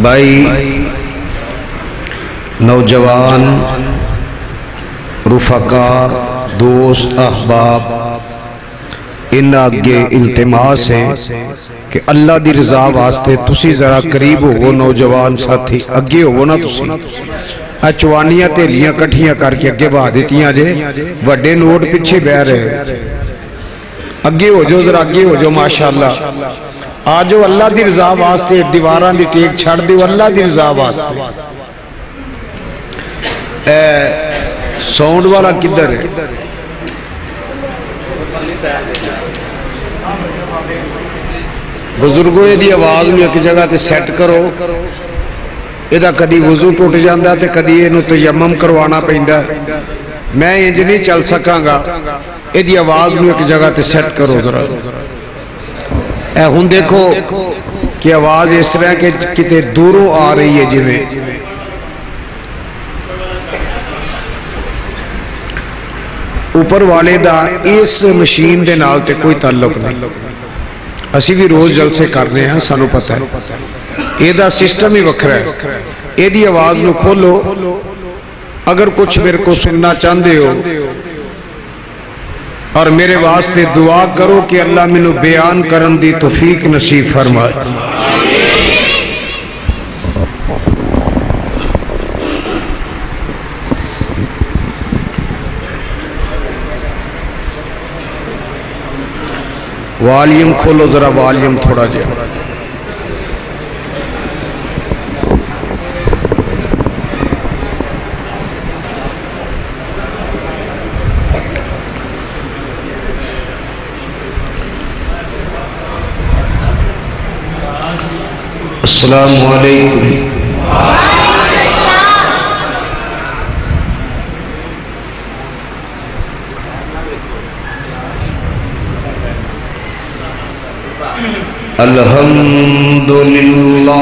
بھائی نوجوان رفقا دوست احباب ان آگے التماس ہے کہ اللہ دی رضا واسطے تسی ذرا قریب ہو نوجوان ساتھی اگے ہو نا تسی چوانیاں تیلیاں کٹھیاں کر کے اگے بہا دیتیاں جے وڈے نوٹ پیچھے بہ رہے اگے ہو جو ذرا اگے ہو جو ماشاءاللہ آجو اللہ دی رضا واسطے دیواران دی ٹیک چھڑ دیو اللہ دی رضا واسطے ساؤنڈ والا کدھر ہے بزرگوں یہ دی آواز میں ایک جگہ تے سیٹ کرو یہ کدی وضو ٹوٹ جاندہ تے کدی یہ تیمم کروانا پہندہ میں انج نہیں چل سکاں گا یہ دی آواز میں ایک جگہ تے سیٹ کرو ذرا اے ہن دیکھو کہ آواز اس طرح کہ کتے دوروں آ رہی ہے جویں اوپر والے دا اس مشین دے نال تے کوئی تعلق نہیں اسی بھی روز جلسے کرنے ہیں سانو پتہ ہے یہ دا سسٹم ہی وکھرا ہے یہ دی آواز نو کھولو اگر کچھ میرے کو سننا چاندے ہو اور میرے واسطے دعا کرو کہ اللہ منو بیان کرن دی توفیق نصیب فرمائے والیوم کھولو ذرا والیوم تھوڑا جائے السلام علیکم الحمدللہ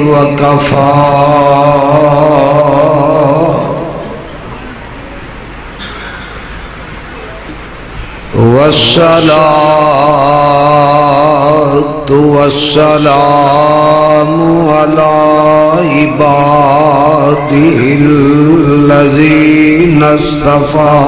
وکفا والصلاة والسلام على عباده الذين اصطفى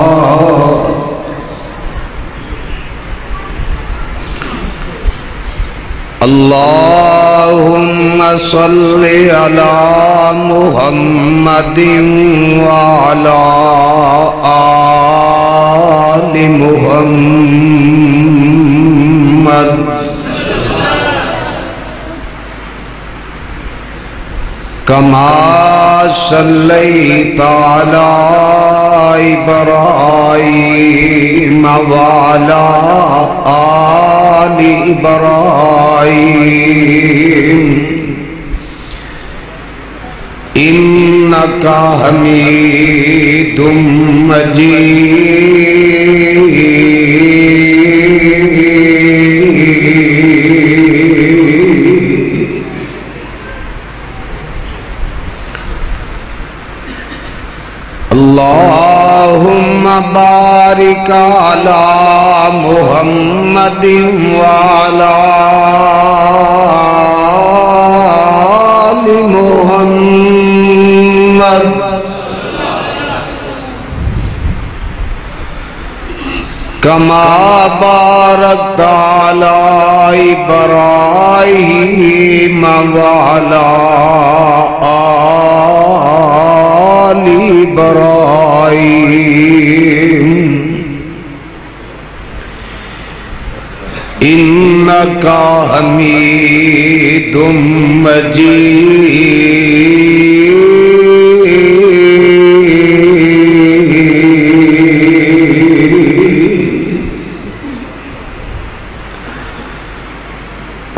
اللهم صل على محمد وعلى آل محمد كما صليت على إبراهيم وعلى آل إبراهيم إنك حميد مجيد اللهم بارك على محمد وعلى آل محمد كما باركت على إبراهيم وعلى آل إبراهيم إنك حميد مجيد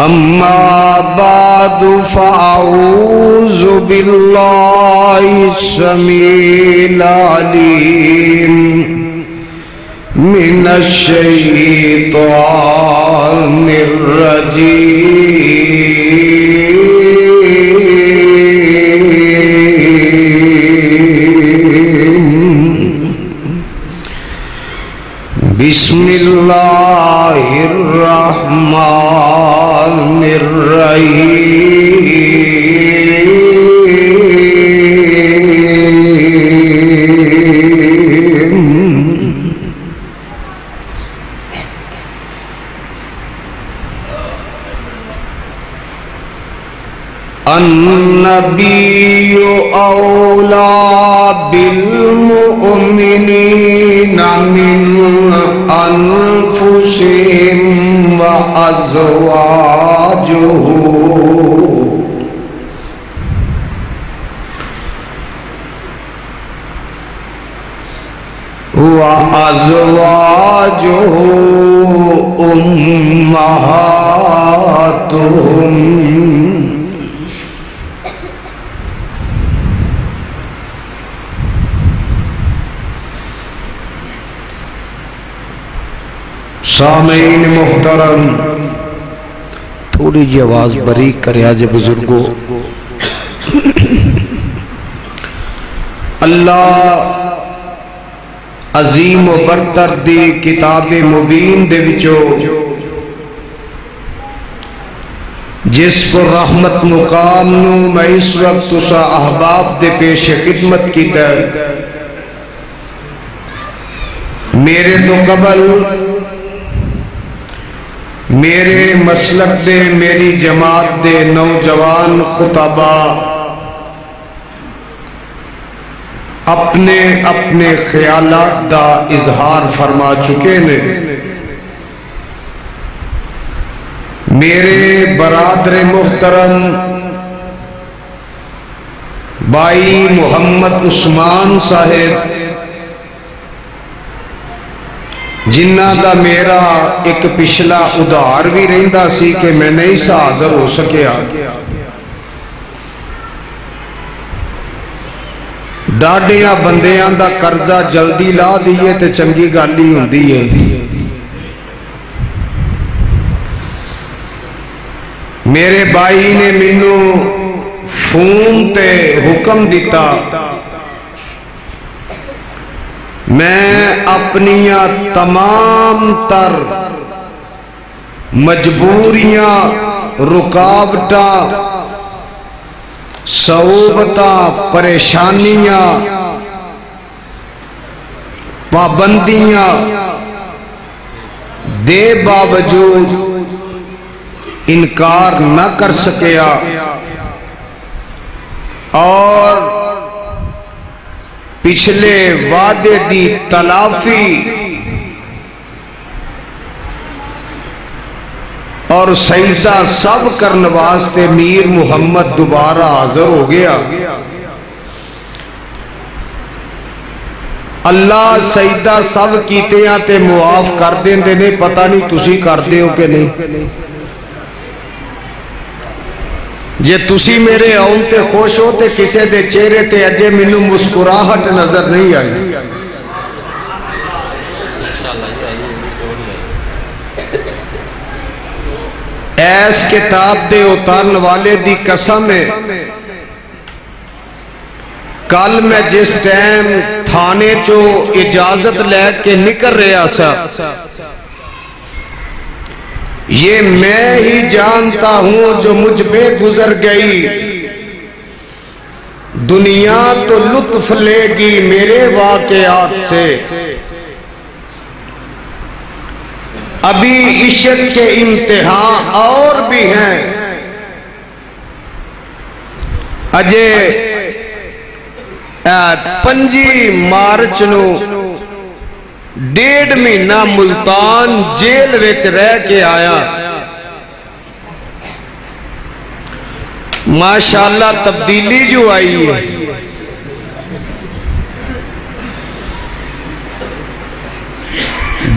أما بعد فأعوذ بالله السميع العليم من الشيطان الرجيم بسم الله الرحمن الرحمن الرحیم النبی اولا بالمؤمنین من انفسهم وازواجه امہاتهم سامعین محترم، تھوڑی جی آواز باریک کرے آج بزرگوں۔ اللہ عظیم و برتر دی کتاب مبین دے وچوں جس پر رحمت مقام نو میں اس وقت تسا احباب دے پیش خدمت کی تے میرے تو قبل میرے مسلک دے میری جماعت دے نوجوان خطبہ اپنے اپنے خیالات دا اظہار فرما چکے نے۔ میرے برادر محترم بھائی محمد عثمان صاحب جنہ دا میرا ایک پچھلا ادھار بھی رہندا سی کہ میں نہیں سا حاضر ہو سکیا، ڈاڈیاں بندیاں دا قرضہ جلدی لا دیئے تے چنگی گالی ہوندی ہے۔ میرے بھائی نے منو فون تے حکم دیتا میں اپنیاں تمام تر مجبوریاں، رکاوٹاں، صعوبتاں، پریشانیاں، پابندیاں دے باوجود انکار نہ کر سکیا اور پچھلے وعدے دی تلافی اور سجدہ سب کرنے واسطے میر محمد دوبارہ حاضر ہو گیا۔ اللہ سجدہ سب کیتے ہیں تے معاف کر دیں دے نہیں، پتہ نہیں تسی کر دے ہو کہ نہیں۔ جے تسی میرے آؤں تے خوش ہو تے کسے دے چہرے تے اجے منو مسکراہٹ نظر نہیں آئی۔ ایس کتاب دے اتارن والے دی قسم ہے، کل میں جس ٹائم تھانے چو اجازت لے کے نکل رہا سا، یہ میں ہی جانتا ہوں جو مجھ پہ گزر گئی، دنیا تو لطف لے گی میرے واقعات سے، ابھی عشق کے امتحان اور بھی ہیں۔ اجے 5 مارچ نو 1.5 مہینہ ملتان جیل وچ رہ کے آیا، ماشاءاللہ تبدیلی جو آئی ہے۔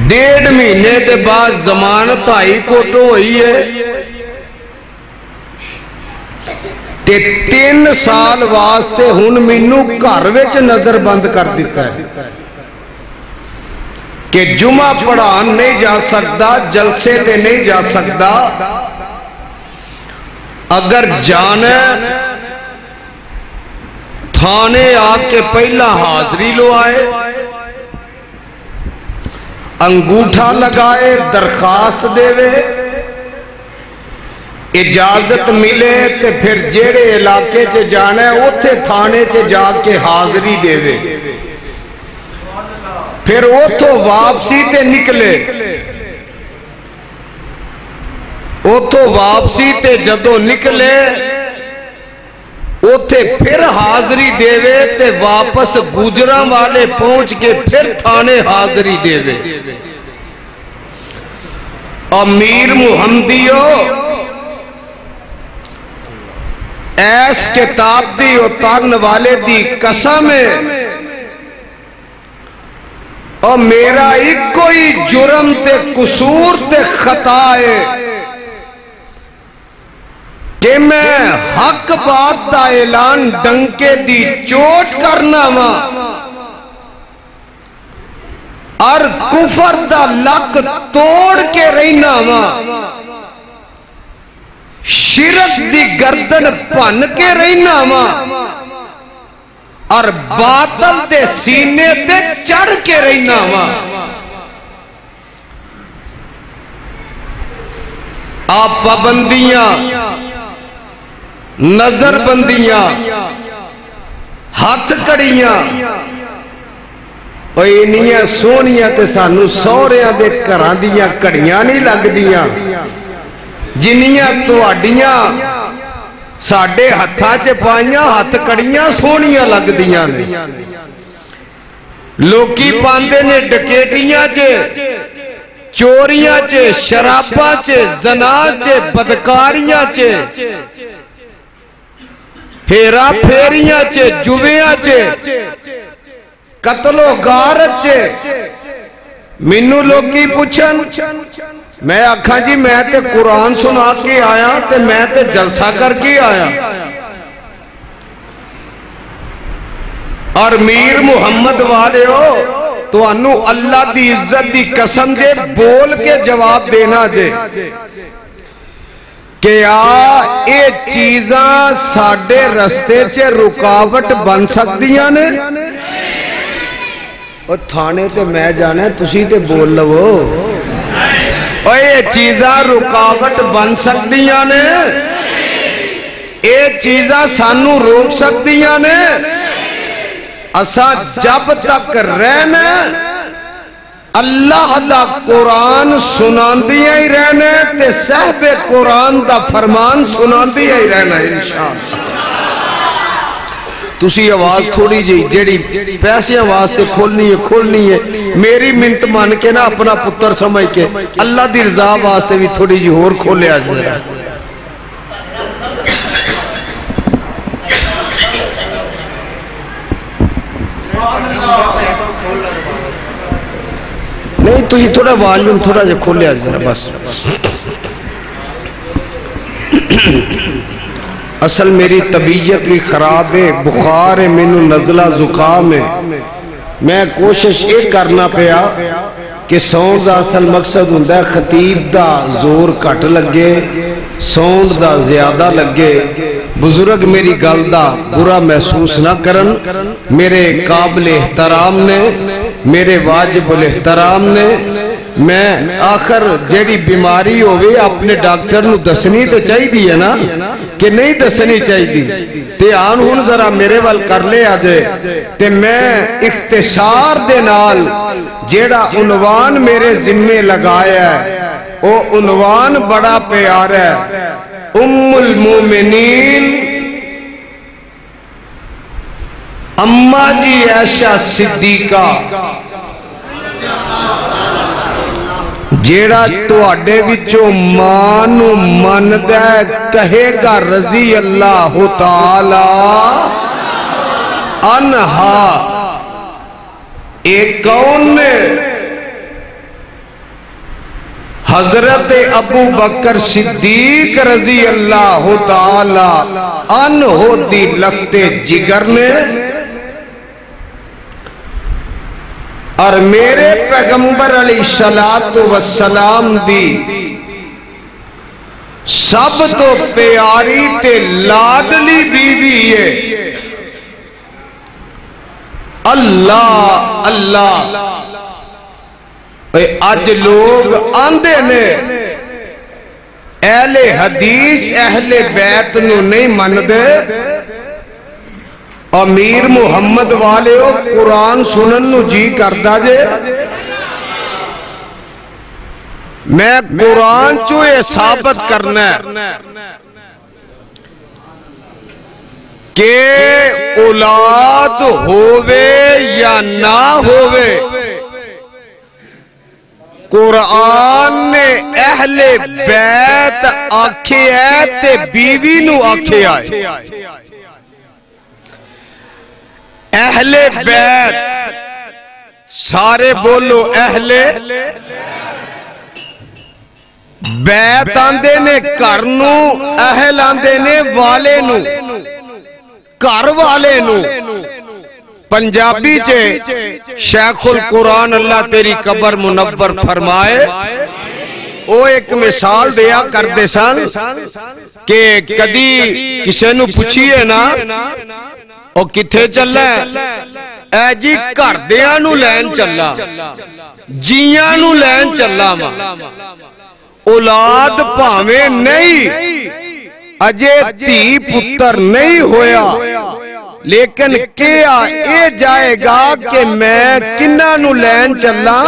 1.5 مہینے دے بعد ضمانت ہائی کورٹ ہوئی ہے تے 3 سال واسطے ہن مینوں گھر وچ نظر بند کر دیتا ہے کہ جمعہ پڑھان نہیں جا سکتا، جلسے تے نہیں جا سکتا، اگر جانا تھانے آ کے پہلا حاضری لو آئے، انگوٹھا لگائے، درخواست دے وے، اجازت ملے تے پھر جیڑے علاقے چے جانا ہے اوتھے تھانے چے جا کے حاضری دے وے، پھر اوتھوں واپسی تے نکلے، اوتھوں واپسی تے جدوں نکلے اوتھے پھر حاضری دے وے تے واپس گجراں والے پہنچ کے پھر تھانے حاضری دے وے۔ امیر محمدیو ایس کتاب دی اتارن والے دی قسم ہے، اور میرا ایک کوئی جرم تے قصور تے خطا ہے کہ میں حق بات دا اعلان ڈنکے دی چوٹ کرنا وا اور کفر دا لک توڑ کے رہنا وا، شرک دی گردن پن کے رہنا وا اور باطل دے سینے تے چڑھ کے رہنا وا۔ آپ پابندیاں، نظر بندیاں، ہاتھ کڑیاں، اور انہیاں سونیاں تے سانو سوریاں دے گھراں دیاں کڑیاں نہیں لگ دیاں، جنیاں تواڈیاں ساڈے ہتھاں چ پائیاں ہاتھ کڑیاں سونیاں لگ دیاں نے۔ لوکی پاندے نے ڈکیٹیاں چ، چوریاں چ، شراباں چ، زنا چ، بدکاریاں چ، ہیرا پھیریاں چ، جویاں چ، قتل و غارت چ۔ مینوں لوکی پوچھن، میں آکھاں جی میں تے قرآن سنا کے آیا تے میں تے جلسہ کر کے آیا، اور میر محمد والے ہو تو انو اللہ دی عزت دی قسم دے بول کے جواب دینا جے کہ اے چیزاں ساڑھے رستے چے رکاوٹ بن سکتیاں نے؟ اور تھانے تے میں جانا ہے تسی تے بول لو، اور یہ چیزاں رکاوٹ بن سکتیاں نے؟ یہ چیزاں سانو روک سکتیاں نے؟ اساں جب تک رہنا اللہ دا قرآن سنان دیا ہی رہنا تے صاحب قرآن دا فرمان سنان دیا ہی رہنا انشاءاللہ۔ تسی آواز تھوڑی جی جیڑی پیسے آواز تے کھولنی ہے، میری منت مان کے نا اپنا پتر سمجھ کے اللہ دی رضا واسطے بھی تھوڑی جی اور کھولے آج ذرا۔ نہیں تسی تھوڑا والیوم تھوڑا جی کھولے آج ذرا بس۔ اصل میری طبیعت بھی خراب ہے، بخار ہے، مینو نزلہ زکام ہے، میں کوشش ایک کرنا پیا کہ سوند دا اصل مقصد ہوندہ ہے خطیب دا زور کٹ لگے، سوند دا زیادہ لگے، بزرگ میری گل دا برا محسوس نہ کرن، میرے قابل احترام نے، میرے واجب الاحترام نے، میں آخر جیڑی بیماری ہوئے اپنے ڈاکٹر نو دسنی تے چاہی دی ہے نا کہ نہیں دسنی چاہی دی تے آن ہون ذرا میرے وال کر لے آجے تے میں اختصار دے نال جیڑا عنوان میرے ذمے لگایا ہے او عنوان بڑا پیار ہے، ام المومنین اماں جی عائشہ صدیقہ، جیڑا تو اڈے وچو مانو مندہ کہے گا رضی اللہ تعالی عنہا، ایک کون نے؟ حضرت ابو بکر صدیق رضی اللہ تعالی عنہ دی لگتے جگر نے، اور میرے پیغمبر علیہ السلام دی سب تو پیاری تے لاڈلی بیوی ہے۔ اللہ اللہ آج لوگ آندے نے اہل حدیث اہل بیت نو نہیں من دے امیر محمد والے ہو قرآن سنن نو جی کردا جے میں قرآن چو یہ ثابت کرنا ہے کہ اولاد ہووے یا نہ ہووے قرآن نے اہل بیت آکھے ہے تے بیوی نو آکھے آئے اہل بیت سارے بولو اہل بیت آندے نے کرنو اہل آندے نے والے نو کر والے نو پنجابی چے شیخ القرآن اللہ تیری قبر منور فرمائے او ایک مثال دیا کردے سن کہ کدی کسے نو پوچھئے نا او کتھے چلا ہے اے جی کر دیا نو لین چلا جیاں نو لین چلا ماں اولاد پاویں نہیں اجے تی پتر نہیں ہویا لیکن کیا اے جائے گا کہ میں کنہ نو لین چلا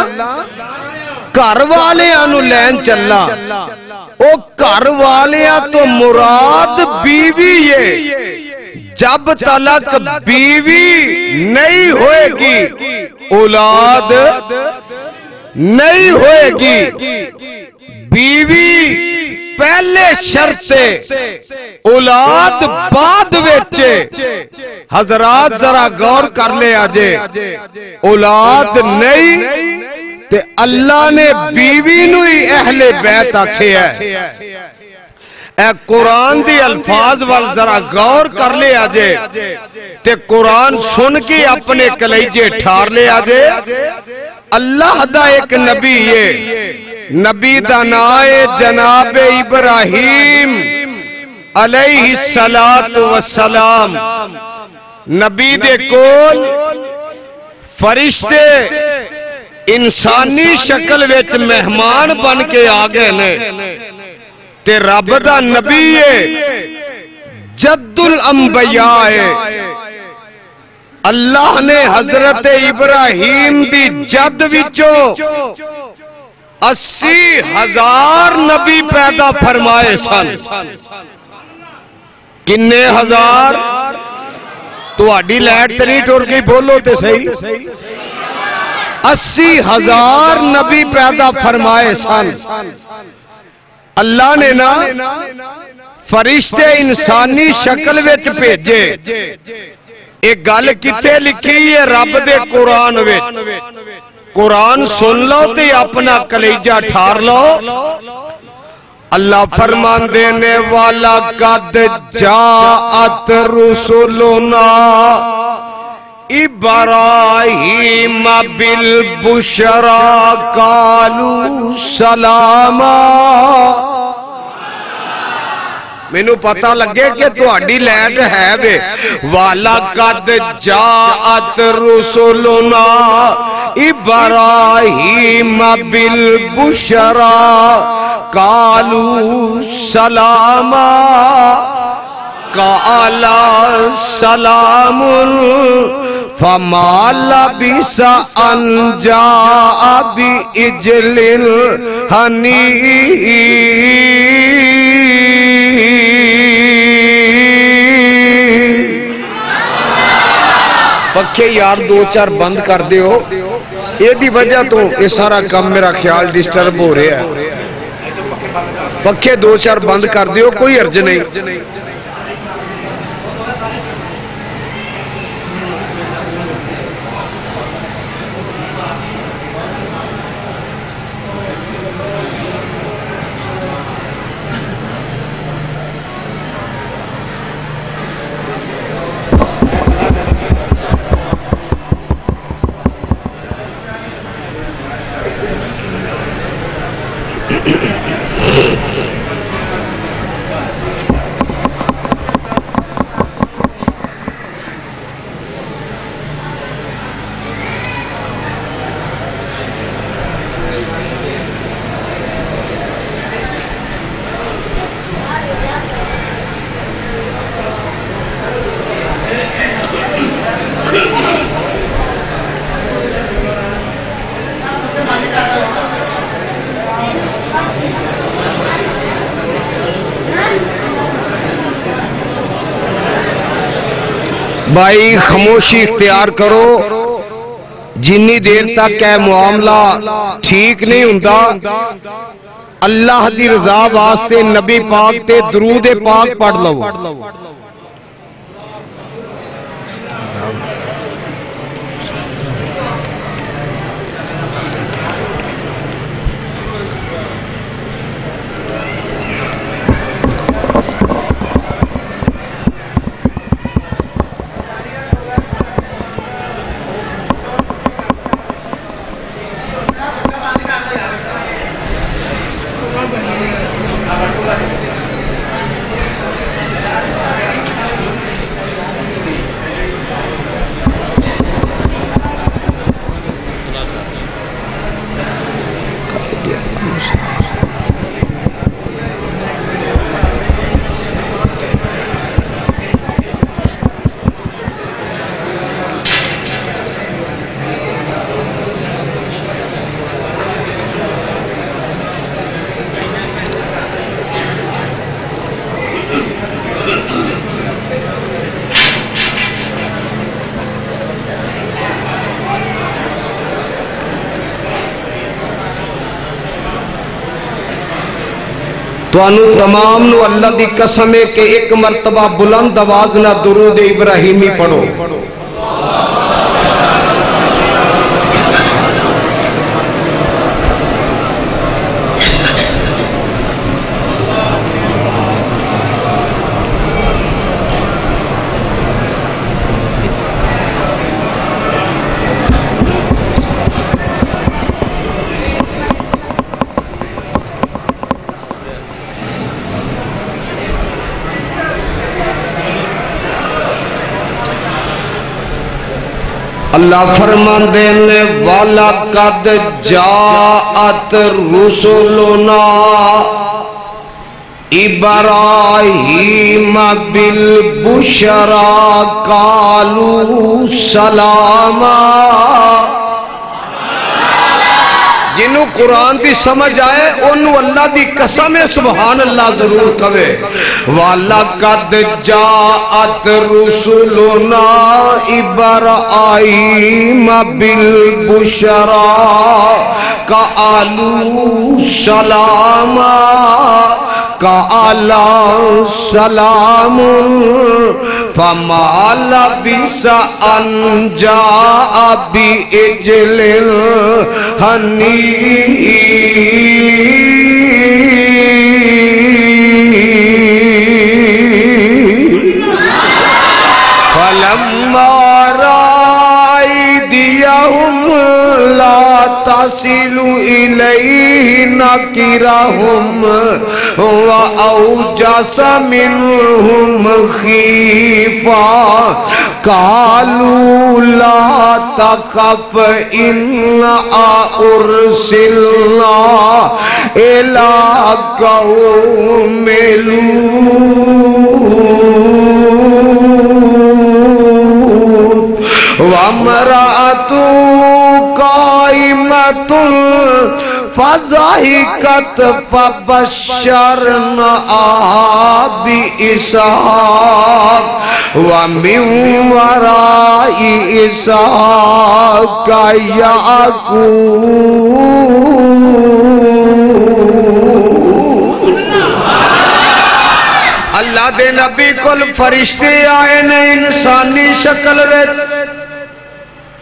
کر والیاں نو لین چلا او کر والیاں تو مراد بیوی ہے جب تلک بیوی نہیں ہوئے گی اولاد نہیں ہوئے گی بیوی پہلے شرط اولاد بعد ویچے حضرات ذرا غور کر لے آجے اولاد نہیں تے اللہ نے بیوی نوی اہل بیت آکھے ہے اے قرآن دی الفاظ وال ذرا غور کر لے آجے تے قرآن سن کے اپنے کلیجے ٹھار لے آجے اللہ دا ایک نبی ہے نبی دا نائے جناب ابراہیم علیہ السلام نبی دے کول فرشتے انسانی شکل وچ مہمان بن کے آگے نے تے رب دا نبی ہے جد الانبیاء ہے اللہ نے حضرت ابراہیم دی جد وچوں 80,000 نبی پیدا فرمائے سن کنے ہزار تو آڈی لیٹ تنی ٹور کے بولو تے صحیح 80,000 نبی پیدا فرمائے سن اللہ نے نا فرشتے انسانی شکل وچ بھیجے ایک گل کتے لکھی ہے رب دے قرآن وچ قرآن سن لو تے اپنا کلیجہ ٹھار لو اللہ فرمان دینے والا قد جاءت رسولنا ابراہیم بالبشرا قالوا سلاما مینوں پتہ لگے کہ تو اڈی لیٹ ہے بے والا قد جاءت رسولنا ابراہیم بالبشرا قالوا سلاما قال سلام فما لبث ان جاء بعجل حنیذ پکھے یار دو چار بند کر دے ہو یہ دی وجہ تو یہ سارا کام میرا خیال ڈسٹرب ہو رہا ہے پکھے دو چار بند کر دے ہو کوئی عرض نہیں بھائی خاموشی اختیار کرو، جنی دیر تک ہے معاملہ ٹھیک نہیں ہوندا اللہ دی رضا واسطے نبی پاک تے درود پاک پڑھ لو۔ تو انو تمام نو اللہ دی قسم ہے کہ ایک مرتبہ بلند آواز نہ درود ابراہیمی پڑھو۔ اللہ فرماندے نے وَلَقَدْ جَاءَتْ رُسُلُنَا إِبْرَاهِيمَ بِالْبُشْرَى قَالُوا سَلَامًا۔ جنہوں قرآن دی سمجھ آئے انہوں اللہ دی قسم سبحان اللہ ضرور کہے۔ وَلَقَدْ جَاءَتْ رُسُلُنَا إِبْرَاهِيمَ بِالْبُشْرَى قَالُوا سَلَامًا قَالَ سَلَامٌ فَمَا لَبِثَ أَن جَاءَ بِعِجْلٍ فَلَمَّا رَأَى أَيْدِيَهُمْ لَا تَصِلُ إِلَيْهِ نَكِرَهُمْ وَأَوْجَسَ مِنْهُمْ خِيفَةً قَالُوا لَا تَخَفْ إِنَّا أُرْسِلْنَا إِلَىٰ قَوْمِ لُوطٍ وَامْرَأَتُهُ قَائِمَةٌ فَضَحِكَتْ فَبَشَّرْنَاهَا بِإِسْحَاقَ وَمِن وَرَاءِ إِسْحَاقَ يَعْقُوبَ۔ اللہ دے نبی کل فرشتے آئے نے انسانی شکل وچ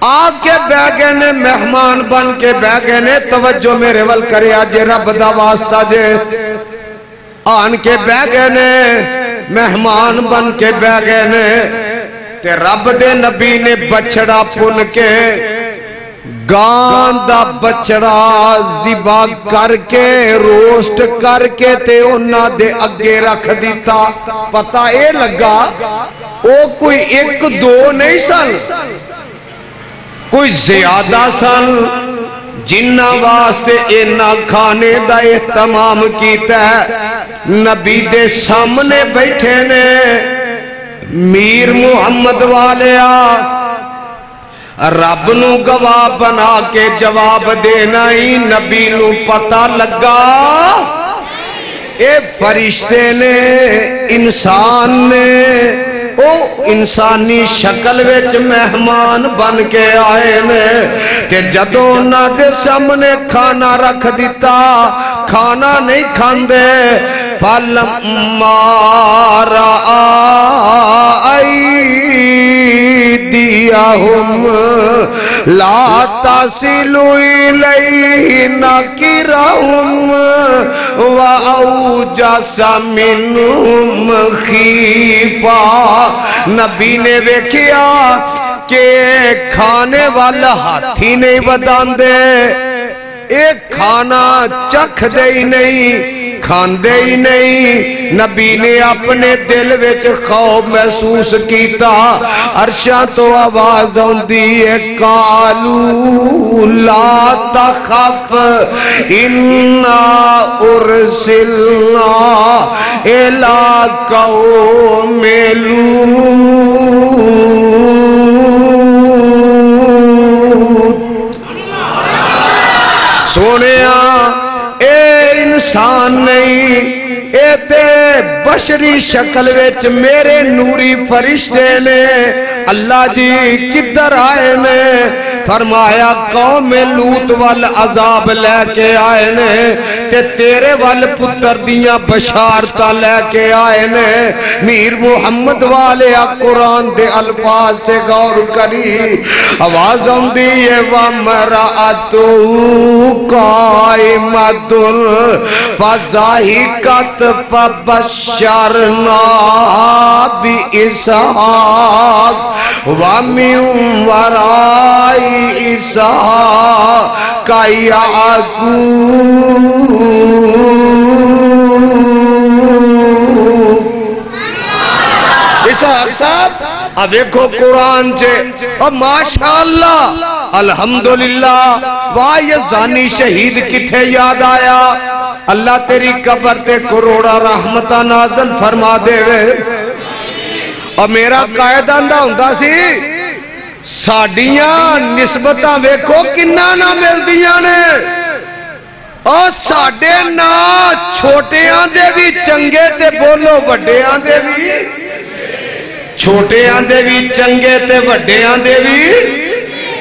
آکے بہ گئے نے مہمان بن کے بہ گئے نے توجہ میرے ول کرے آجے رب دا واسطہ جے آن کے بہ گئے نے مہمان بن کے بہ گئے نے تے رب دے نبی نے بچڑا پن کے گان دا بچڑا ذبح کر کے روسٹ کر کے تے انہاں دے اگے رکھ دیتا۔ پتہ اے لگا او کوئی ایک دو نہیں سن، کوئی زیادہ سن جنہ واسطے اینا کھانے دا اہتمام کیتا ہے۔ نبی دے سامنے بیٹھے نے میر محمد والیا رب نو گواہ بنا کے جواب دینا ہی نبی نو پتہ لگا اے فرشتے نے انسان نے او انسانی شکل وچ مہمان بن کے آئے نے کہ جدوں نہ دے سامنے کھانا رکھ دیتا کھانا نہیں کھاندے فَلَمَّا أَيْدِيَهُمْ لَا تَصِلُ إِلَيْهِ نَكِرَهُمْ وَأَوْجَسَ مِنْهُمْ خِيفَةً نبی نے ویکھیا کہ کھانے والا ہاتھی نہیں بدان دے ایک کھانا چکھ دے ہی نہیں کھاندے ہی نہیں نبی نے اپنے دل وچ خوف محسوس کیتا عرشاں تو آواز ہوندی ہے قالوا لا تخف انا ارسلنا الى قوم لوط سونیا اے انسان نہیں اے تے بشری شکل وچ میرے نوری فرشتے نے اللہ جی کدھر آئے نے فرمایا قوم لوط وال عذاب لے کے آئے نے تے تیرے وال پتر دیاں بشارتہ لے کے آئے نے میر محمد والے قرآن دے الفاظ تے غور کری آواز ہوندی ہے وَمَرَأَتُ قَائِمَةٌ فَضَحِكَتْ فَبَشَّرْنَا بِإِسْحَاقَ وَمِن وَرَاءِ إِسْحَاقَ يَعْقُوبَ اسحاق صاحب اب دیکھو قرآن سے اب ماشاءاللہ الحمدللہ واہ یہ زانی شہید کتھے یاد آیا اللہ تیری قبر تے کروڑا رحمتہ نازل فرما دے وے اور میرا قائد اندہ ہوندہ سی ساڑیاں نسبتاں ویکھو کننا نہ مل دیاں نے اور ساڑے نا چھوٹے آندے بھی چنگے تے بولو وڈے آندے بھی چھوٹے آندے بھی چنگے تے وڈے آندے بھی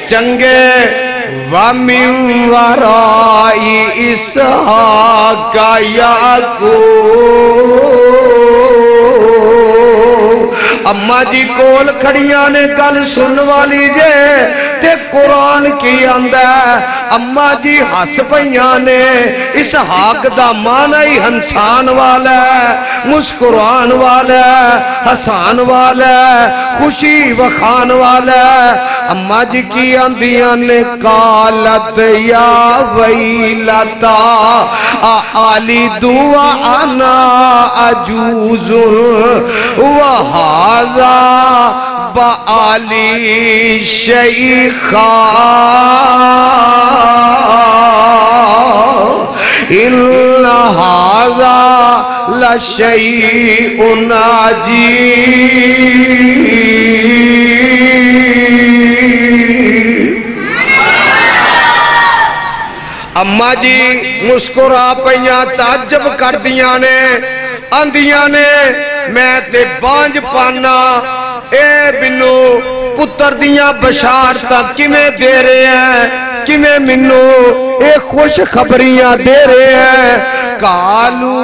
چنگے وَمِن وَرَاءِ إِسْحَاقَ يَعْقُوبَ اماں جی کول کھڑیاں نے گل سن والی جے تے قرآن کی آندہ اماں جی ہس پہیاں نے اسحاق دا معنی ہنسان والا مسکران والا حسان والا خوشی وخان والا اماں جی کی آندیاں نے قالت یا ویلتا آلی دعا انا عجوز وہذا بآلی شیخا ان هذا لشیء عجیب اماں جی مسکرا پہیاں تعجب کر دیاں نے آندیاں نے میں تے بانج پانا اے بنو پتر دیاں بشارتاں کمیں دے رہے ہیں کمیں منو اے خوش خبریاں دے رہے ہیں قالو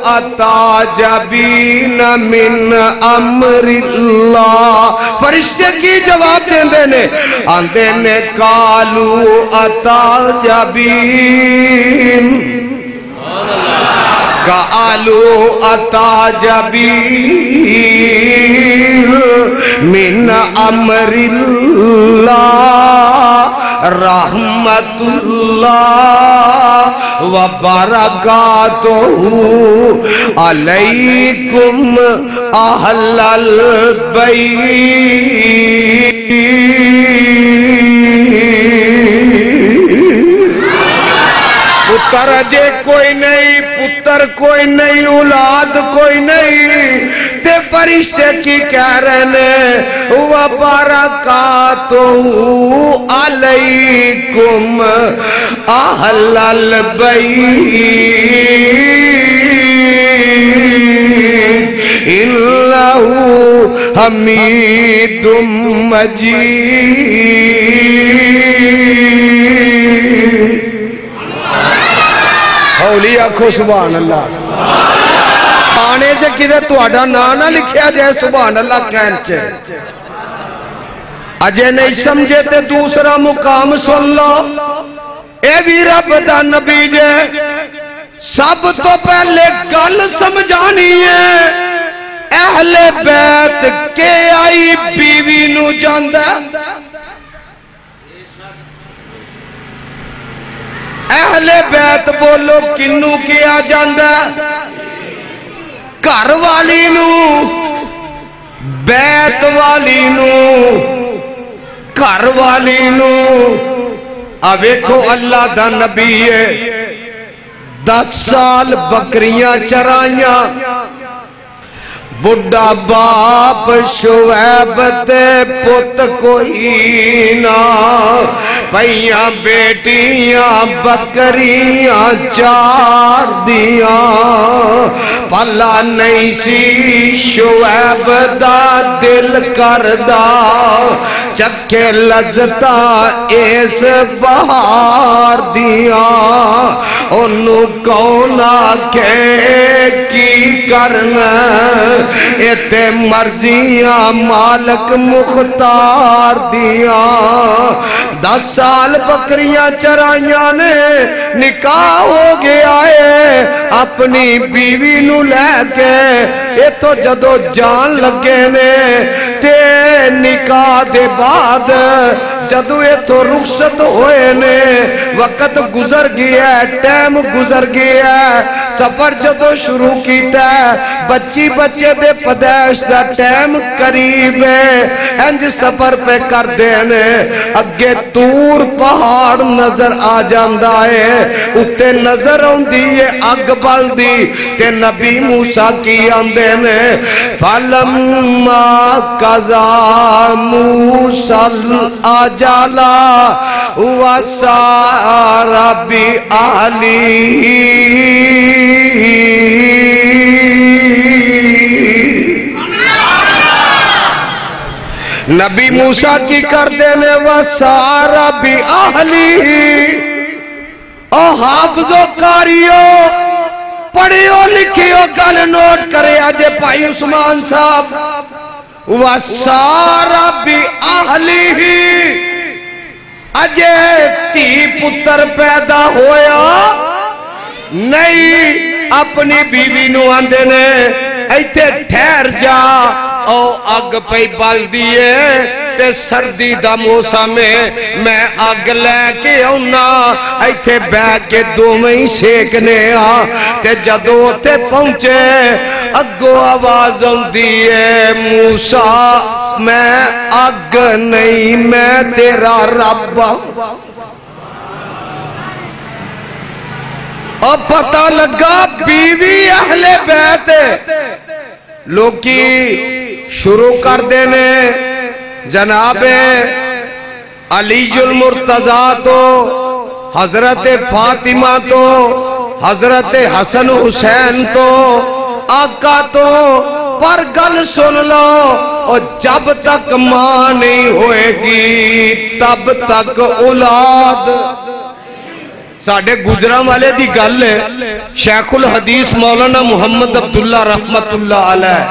اتاجبین من امر اللہ فرشتے کی جواب دیں نے آندے نے قالو اتاجبین قالو اتاجبین من امر اللہ رحمت اللہ وبرکاتہ علیکم اہل البیت پتر جے کوئی نہیں پتر کوئی نہیں اولاد کوئی نہیں تے فرشتے کی کہہ رہنے وَبَرَكَاتُهُ عَلَيْكُمْ أَهْلَ الْبَيْتِ إِنَّهُ حمید مجید۔ ہولی آکھو سبحان اللہ۔ آنے جے کدھے تو اڈا نانا لکھیا جائے سبحان اللہ کہن چے۔ اجے نہیں سمجھے تے دوسرا مقام سن لو، اے بھی رب دا نبی جے سب تو پہلے گل سمجھانی ہے، اہل بیت کے آئی بیوی نو جاندہ، اہل بیت بولو کنو کیا جاندہ، گھر والی نو، بیت والی نو، گھر والی نو۔ اویکھو اللہ دا نبی ہے 10 سال بکریاں چرائیاں، بڑھا باپ شعیب تے پت کوئی نہ، پہیاں بیٹیاں بکریاں چار دیاں، پلا نہیں سی شعیب دا دل کردہ، چکے لذتا اس بہار دیاں، انہوں کون آکھے کی کرنا، اتے مرضیاں مالک مختار دیاں۔ 10 سال بکریاں چرائیاں نے نکاح ہو گیا ہے اپنی بیوی نو لے کے، یہ تو جدو جان لگے نے تے نکاح دے بعد جدو یہ تو رخصت ہوئے نے، وقت گزر گیا ہے، ٹائم گزر گیا ہے، سفر جدو شروع کیتا ہے، بچی بچے دے پدیش دا ٹائم قریب ہے، انج سفر پہ کر دینے، اگے تور پہاڑ نظر آ جاندہ ہے، اتے نظر ہوندی ہے اگ بل دی، تے نبی موسیٰ کی آندے نے، فَلَمَّا قَضَى مُوسَى الْأَجَلَ وَسَارَ بِأَهْلِهِ۔ نبی موسیٰ کی کر دینے وَسَارَ بِأَهْلِهِ۔ او حافظو کاریو پڑھیو لکھیو گل نوٹ کرے آجے بھائی عثمان صاحب، وَسَارَ بِأَهْلِهِ، اجے تی پتر پیدا ہویا نہیں، اپنی بیوی نو آندے نے ایتے ٹھہر جا، او اگ پہ بال دیئے تے سردی دا موسم میں اگ لے کے اونا، ایتے بے کے دو میں سیکنے آ، تے جدو تے پہنچے اگو آواز دیئے موسیٰ میں اگ نہیں میں تیرا رب، اب پتہ لگا بیوی اہل بیت، لوکی شروع کر دینے جناب علی المرتضیٰ تو، حضرت فاطمہ تو، حضرت حسن حسین تو، آقا تو، پر گل سن لو، اور جب تک ماں نہیں ہوئے گی تب تک اولاد۔ ساڑھے گجرہ والے دی گل ہے، شیخ الحدیث مولانا محمد عبداللہ رحمت اللہ علیہ،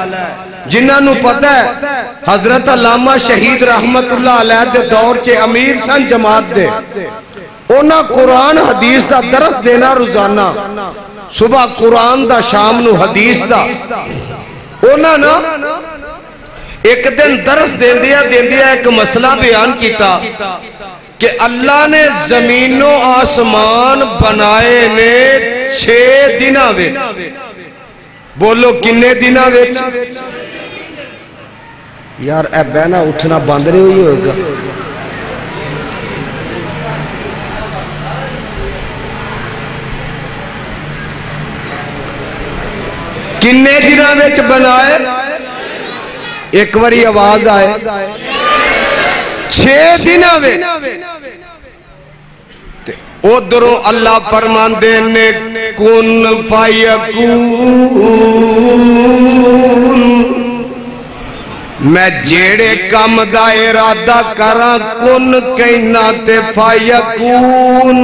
جنہاں نو پتہ ہے حضرت علامہ شہید رحمت اللہ علیہ دے دور چے امیر سن جماعت دے، اونا قرآن حدیث دا درس دینا روزانہ، صبح قرآن دا شام نو حدیث دا، اونا نا ایک دن درس دین دیا ایک مسئلہ بیان کیتا کہ اللہ نے زمین و آسمان بنائے نے 6 دنہ وے، بولو کنے دنہ وے؟ یار اے بہنا اٹھنا باندھ رہے ہوئی ہوگا، کنے دنہ ویچ بنائے؟ ایک وری آواز آئے 6 دنہ ویچ، ادھروں اللہ فرمان دینے کن فیکون، میں جیڑے کم دا ارادہ کراں کن کہنا تے فیکون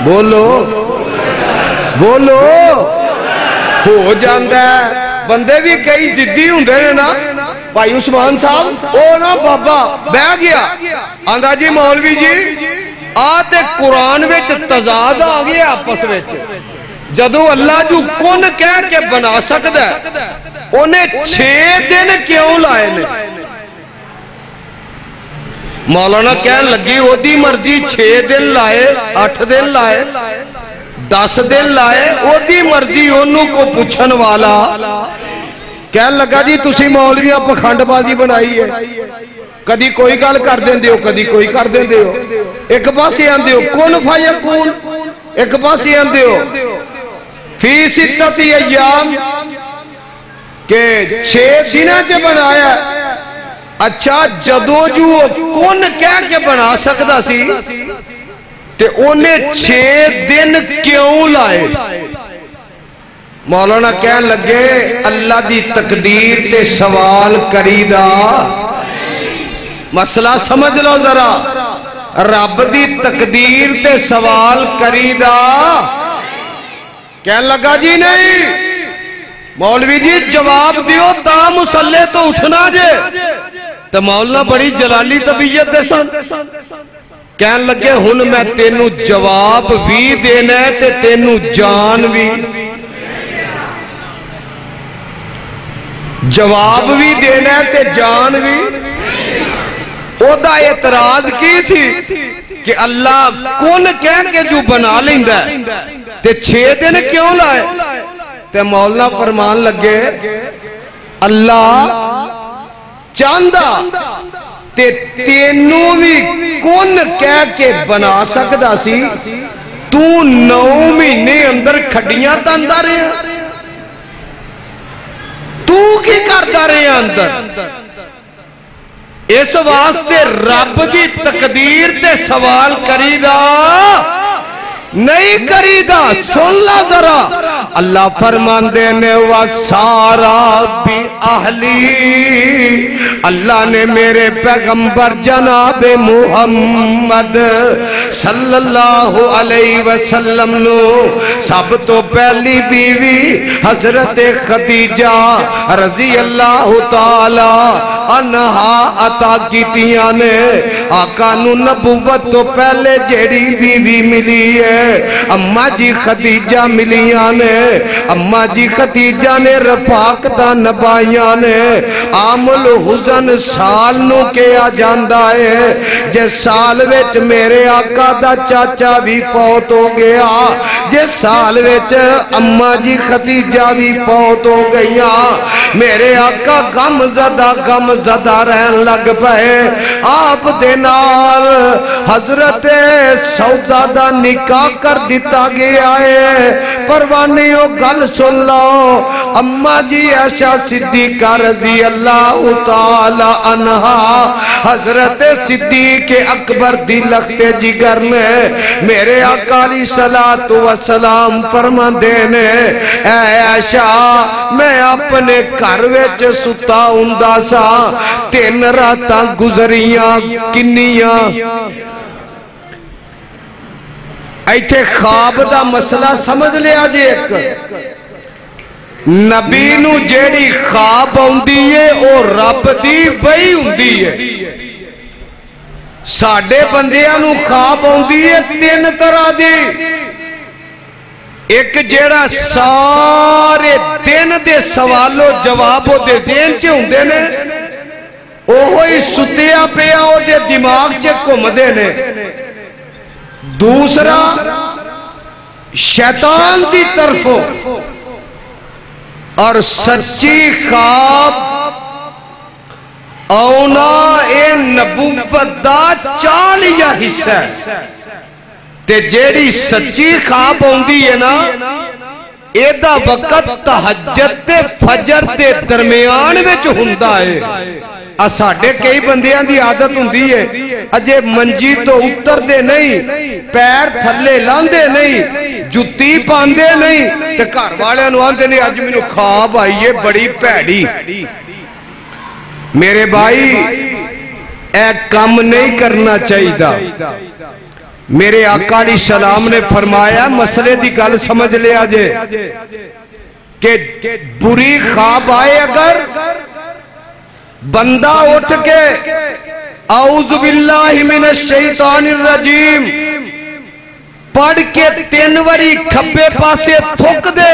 بولو بولو ہو جاندہ ہے بندے بھی کئی جدی ہوں دے نا بھائی عثمان صاحب او نا بابا بہ گیا آندھا جی مولوی جی آتے قرآن وچ تضاد آگئے آپس وچ جدو اللہ جو کن کہہ کے بنا سکتا ہے انہیں 6 دن کیوں لائے نے مولانا کہنے لگی وہ دی مرضی 6 دن لائے 8 دن لائے 10 دن لائے وہ دی مرضی انہوں کو پوچھن والا کہنے لگا جی تسی مولویاں پکھنڈ بازی بنائی ہے کدی کوئی گل کر دیں دیو کدی کوئی کر دیں دیو ایک پاسے آن دیو کن فیکون ایک پاسے آن دیو فی ستتی ایام کہ 6 دنوں سے بنایا اچھا جدو جو کن کہہ کے بنا سکتا سی تے انہیں 6 دن کیوں لائے مولانا کہنے لگے اللہ دی تقدیر تے سوال کریدہ مسئلہ سمجھ لو ذرا رب دی تقدیر تے سوال کریدہ کہنے لگا جی نہیں مولوی جی جواب دیو تا مسلح تو اٹھنا جے تو مولانا بڑی جلالی طبیعت دے سن کہنے لگے ہن میں تینو جواب بھی دینا ہے تے تینو جان بھی جواب بھی دینا ہے تے جان بھی او دا اعتراض کی سی کہ اللہ کن کہہ کے جو بنا لیندہ ہے تے 6 دن کیوں لائے تے مولانا فرمان لگے اللہ چاندہ تے تینو بھی کن کہہ کے بنا سکتا سی تو 9 مہینے اندر کھڑیاں تاندہ رہے ہیں تو کی کرتا رہے ہیں اندر اس واسطے رب دی تقدیر تے سوال کریدہ نہیں کریدہ سن لا ذرا اللہ فرمان دینے وَسَارَا بِأَهْلِي اللہ نے میرے پیغمبر جناب محمد صلی اللہ علیہ وسلم نو سب تو پہلی بیوی حضرت خدیجہ رضی اللہ تعالی عنہا عطا کیتیاں نے آقا نو نبوت تو پہلے جیڑی بیوی ملی ہے اماں جی خدیجہ ملیاں نے اماں جی خدیجہ نے رفاق دا نبائیاں نے عامل حزن سال نو کیا جاندہ ہے جس سال وچ میرے آقا دا چاچا بھی پوت ہو گیا جس سال وچ اماں جی خدیجہ بھی پوت ہو گیا میرے آقا غم زدہ رہن لگ پہے آپ دینار حضرت سودا دا نکاح کر دیتا گیا ہے پروانیوں گل سن لو اماں جی عائشہ صدیقہ رضی اللہ تعالی عنہا حضرت صدیق اکبر دی لخت جگر میں میرے آقا علیہ السلام فرما دینے اے عائشہ میں اپنے گھر وچ ستا ہوندا سا 3 راتاں گزریاں کنیاں ایتھے خواب دا مسئلہ سمجھ لیا جی ایک نبی نو جیڑی خواب ہوندی ہے او رب دی وہی ہوندی ہے ساڑھے بندیاں نو خواب ہوندی ہے 3 طرح دی ایک جیڑا سارے دن دے سوالو جوابو دے ذہن چے ہوندے نے اوہی ستیا پیا او دے دماغ چے کم دے نے دوسرا شیطان دی طرفوں اور سچی خواب اونا اے نبوت دا 40 حصہ ہے تے جیڑی سچی خواب ہوندی ہے نا ایدہ وقت تہجد تے فجر تے درمیان وچ ہوندا ہے اساڑے کئی بندیاں دی عادت ہوندی ہے اجے منجی تو اتر دے نہیں پیر تھلے لاندے نہیں جتی پاندے نہیں تے گھر والے نو آندے نہیں اج مینوں خواب آئی ہے بڑی پیڑی میرے بھائی ایک کام نہیں کرنا چاہیے. میرے آقا علیہ السلام نے فرمایا مسئلے دی گل سمجھ لیا جے کہ بری خواب آئے اگر بندہ اٹھ کے اعوذ باللہ من الشیطان الرجیم پڑھ کے 3 واری کھبے پاسے تھوک دے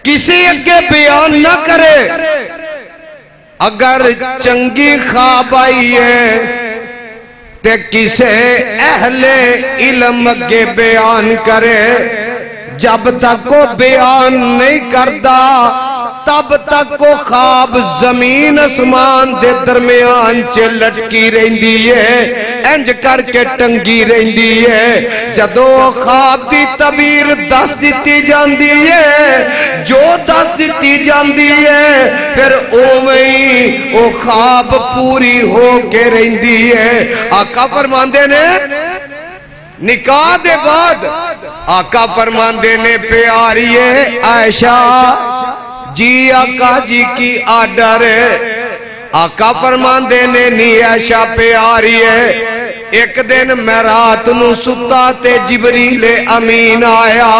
کسی اگے بیان نہ کرے. اگر چنگی خواب آئی ہے تے کسے اہل علم اگے بیان کرے. جب تک وہ بیان نہیں کردا تب تک وہ خواب زمین اسمان دے درمیان چے لٹکی رہندی ہے انج کر کے ٹنگی رہندی ہے. جدو خواب دی تعبیر دس دیتی جاندی ہے جو دس دیتی جاندی ہے پھر اوویں او خواب پوری ہو کے رہندی ہے. آقا فرماندے نے نکاح دے بعد آقا فرماندے نے پیاری ہے عائشہ جی آقا جی کی آڈر ہے. آقا فرماندے نے نی عائشہ پیاری ہے. ایک دن میں رات نو ستا تے جبریل امین آیا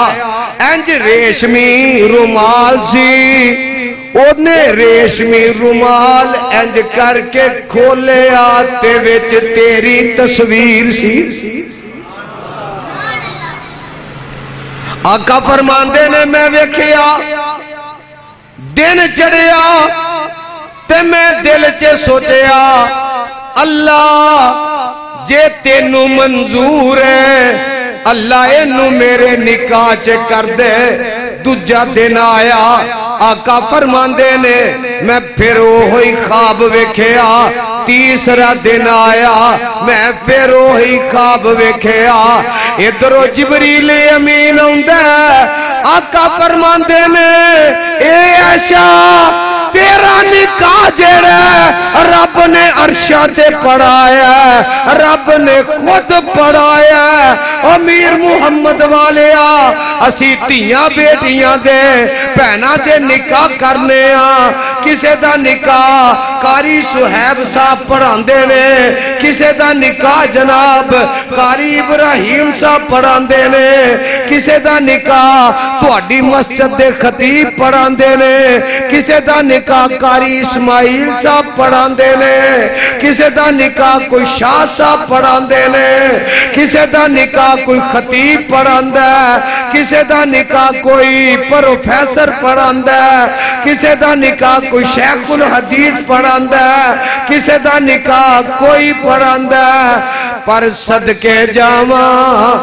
انج ریشمی رومال سی اونے ریشمی رومال انج کر کے کھولے آتے وچ تیری تصویر سی. آقا فرماندے نے میں ویکھیا دن چڑھیا تے میں دل چے سوچیا اللہ جے تینو منظور ہے اللہ اینو میرے نکاح چے کر دے. دوجا دن آیا آقا فرماندے نے میں پھر وہی خواب ویکھیا. تیسرا دن آیا میں پھر وہی خواب ویکھیا. ادھرو جبریل امین ہوندا آقا فرماندے نے اے عائشہ تیرا نکاح جڑا رب نے عرشاں تے پڑھایا رب نے خود پڑھایا. امیر محمد والیا اسی تیاں بیٹیاں دے بہناں دے نکاح کرنے کسے دا نکاح قاری صہیب صاحب پڑھاندے نے کسے دا نکاح جناب قاری ابراہیم صاحب پڑھاندے نے کسے دا نکاح تہاڈی مسجد دے خطیب پڑھاندے نے کسے دا نکاح قاری اسماعیل صاحب پڑھاندے نے کسے دا نکاح کوئی شاہ صاحب پڑھاندے نے کسے دا نکاح کوئی خطیب پڑھاندہ کسے دا نکاح کوئی پروفیسر پڑھاندہ کسے دا نکاح کوئی شیخ الحدیث پڑھاندہ کسے دا نکاح کوئی پڑھاندہ. پر صدقے جاواں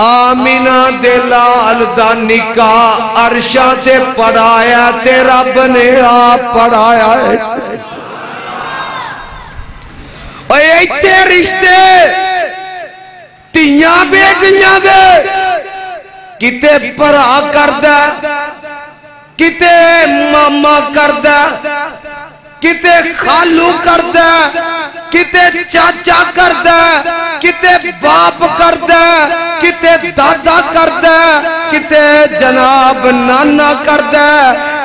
آمینہ دے لال دا نکاح عرشاں تے پڑھایا تے رب نے آپ پڑھایا ہے. اے ایتے رشتے تیاں بیٹیاں دے کتے پرا کردہ کتے ماما کردہ کتے خالو کردہ کتے چاچا کردہ کتے باپ کردہ کتے دادا کردہ کتے جناب نانا کردہ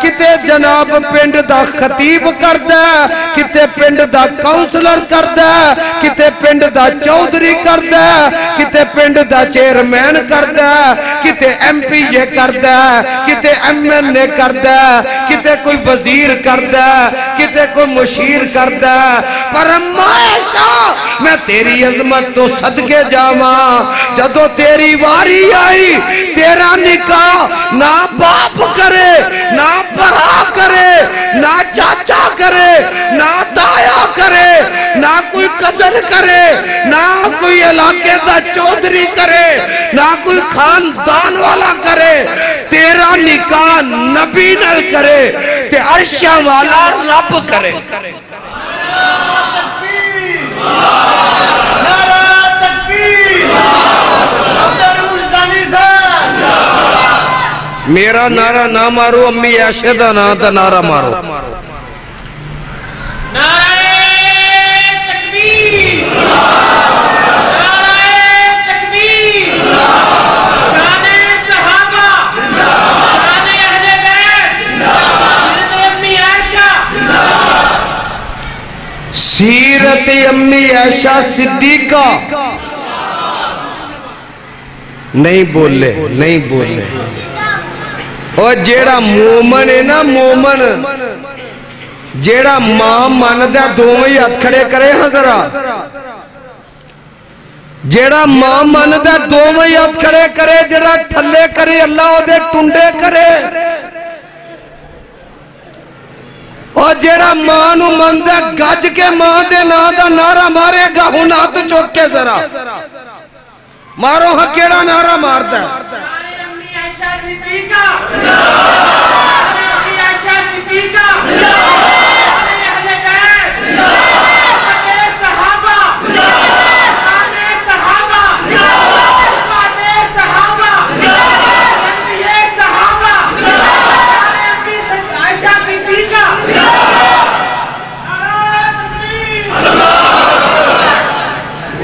کتے جناب پنڈ دا خطیب کردہ کتے پنڈ دا کاؤنسلر کردہ کتے پنڈ دا چودری کردہ کتے پنڈ دا چیئرمین کردہ کتے ایم پی اے کردہ کتے ایم این اے کردہ کتے کوئی وزیر کردہ کتے کوئی مشیر کردہ. پر عائشہ میں تیری عظمت تو صدقے جاواں جدو تیری واری آئی تیرا نکاح نہ باپ کرے نہ برا کرے نہ چاچا کرے نہ دایا کرے نہ کوئی قدر کرے نہ کوئی علاقے دا چودری کرے نہ کوئی خاندان والا کرے تیرا نکاح نبی نہ کرے تے عرشاں والا رب کرے. میرا نعرہ نہ مارو امی عائشہ دا نعرہ مارو. حضرت امی عائشہ صدیقہ نہیں بولے نہیں بولے. اور جیڑا مومن ہے نا مومن جیڑا ماں ماندہ دوویں ہاتھ کھڑے کرے حضرات جیڑا ماں ماندہ دوویں ہاتھ کھڑے کرے جیڑا تھلے کرے اللہ دے ٹنڈے کرے اور جیڑا ماں نو ماندہ گج کے ماں دے نا دا نعرہ مارے گا ہن ہاتھ چوک کے ذرا مارو ہاں کیڑا نعرہ مارتا ہے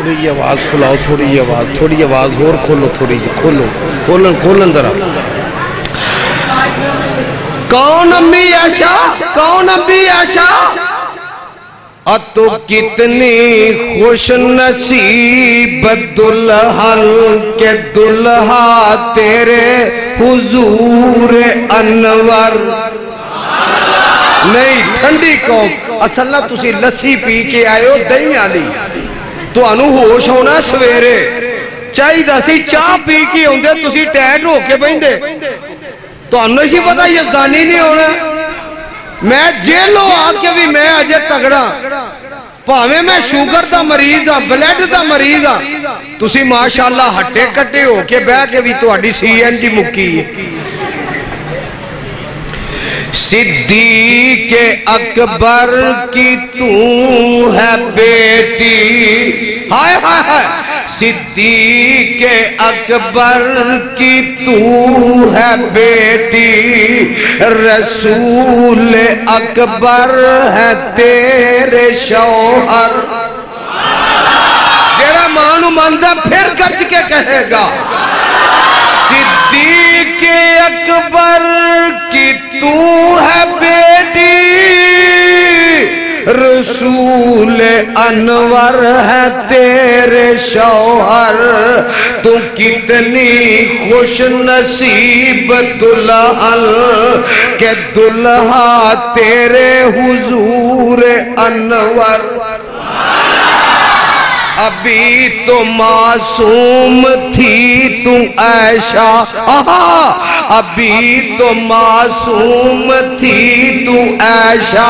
تھوڑی آواز کھلاؤ تھوڑی آواز اور کھولو تھوڑی کھولن درہ کون امی عائشہ تو کتنی خوش نصیب دلہن کے دلہا تیرے حضور انور نہیں ٹھنڈی قوم اصل نہ تسی لسی پی کے آئے ہو دہی آلی تو انو ہوش ہونا سویرے چاہی دا سی چاہ پی کی ہوندے تسی ٹیٹ ہو کے بہن دے تو انو اسی پتا یزدانی نہیں ہونا میں جیلو آکے بھی میں آجے تگڑا پاہمیں میں شوگر دا مریض ہاں بلیڈ دا مریض ہاں تسی ماشاءاللہ ہٹے کٹے ہو کے بہ کے بھی تو اڈی سی این جی مکی صدیق اکبر کی تو ہے بیٹی ہائے ہائے ہائے صدیق اکبر کی تو ہے بیٹی رسول اکبر ہے تیرے شوہر جیڑا مانو ماندہ پھر گرج کے کہے گا صدیق اکبر کی تو ہے بیٹی رسول انور ہے تیرے شوہر تو کتنی خوش نصیب دلہن کہ دلہا تیرے حضور انور ابھی تو معصوم تھی تو عائشہ ابھی تو معصوم تھی تو عائشہ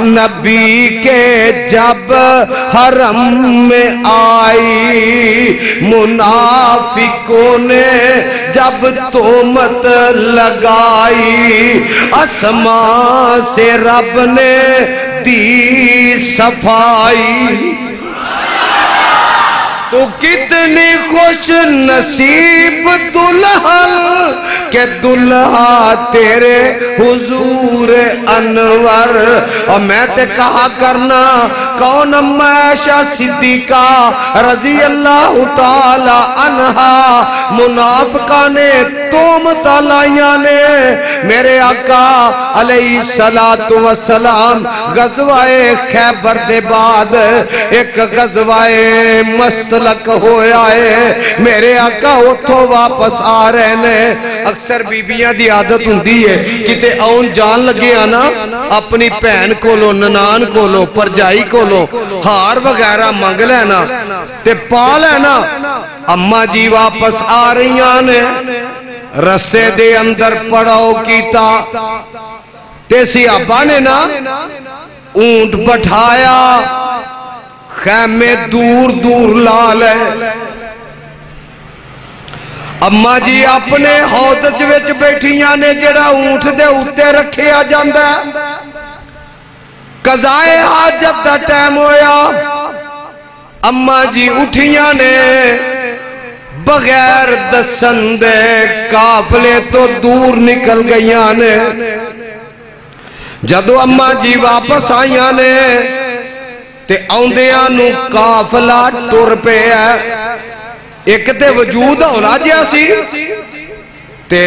نبی کے جب حرم میں آئی منافقوں نے جب تہمت لگائی اسماء سے رب نے دی صفائی تو کتنی خوش نصیب دلہن کہ دلہا تیرے حضور انور اور میں تے کہا کرنا کون اما عائشہ صدیقہ رضی اللہ تعالی عنہا منافقہ نے تہمت لائیاں نے میرے آقا علیہ السلام غزوہ خیبر دے بعد ایک غزوہ مستلق ہویا ہے میرے آقا اتھو واپس آ رہے نے اکثر بیبیاں دی عادت ہوندی ہے کتے اون جان لگے آنا اپنی پہن کو لو ننان کو لو پرجائی کو لو ہار وغیرہ منگ لینا تے پا لینا اماں جی واپس آ رہی آنے رستے دے اندر پڑاؤ کیتا تے صحابہ نے نا اونٹ بٹھایا خیمے دور دور لال ہے اماں جی اپنے حوض وچ بیٹھیاں نے جڑا اونٹ دے اُتے رکھے آ جاندہ قضائے حاجت دا ٹائم ہویا اماں جی اٹھیاں نے بغیر دسندے قافلے تو دور نکل گئیاں نے جدو اماں جی واپس آئیاں نے تے آندیاں نو قافلہ ٹر پہ ہے ایک تے وجود ہونا جیا سی تے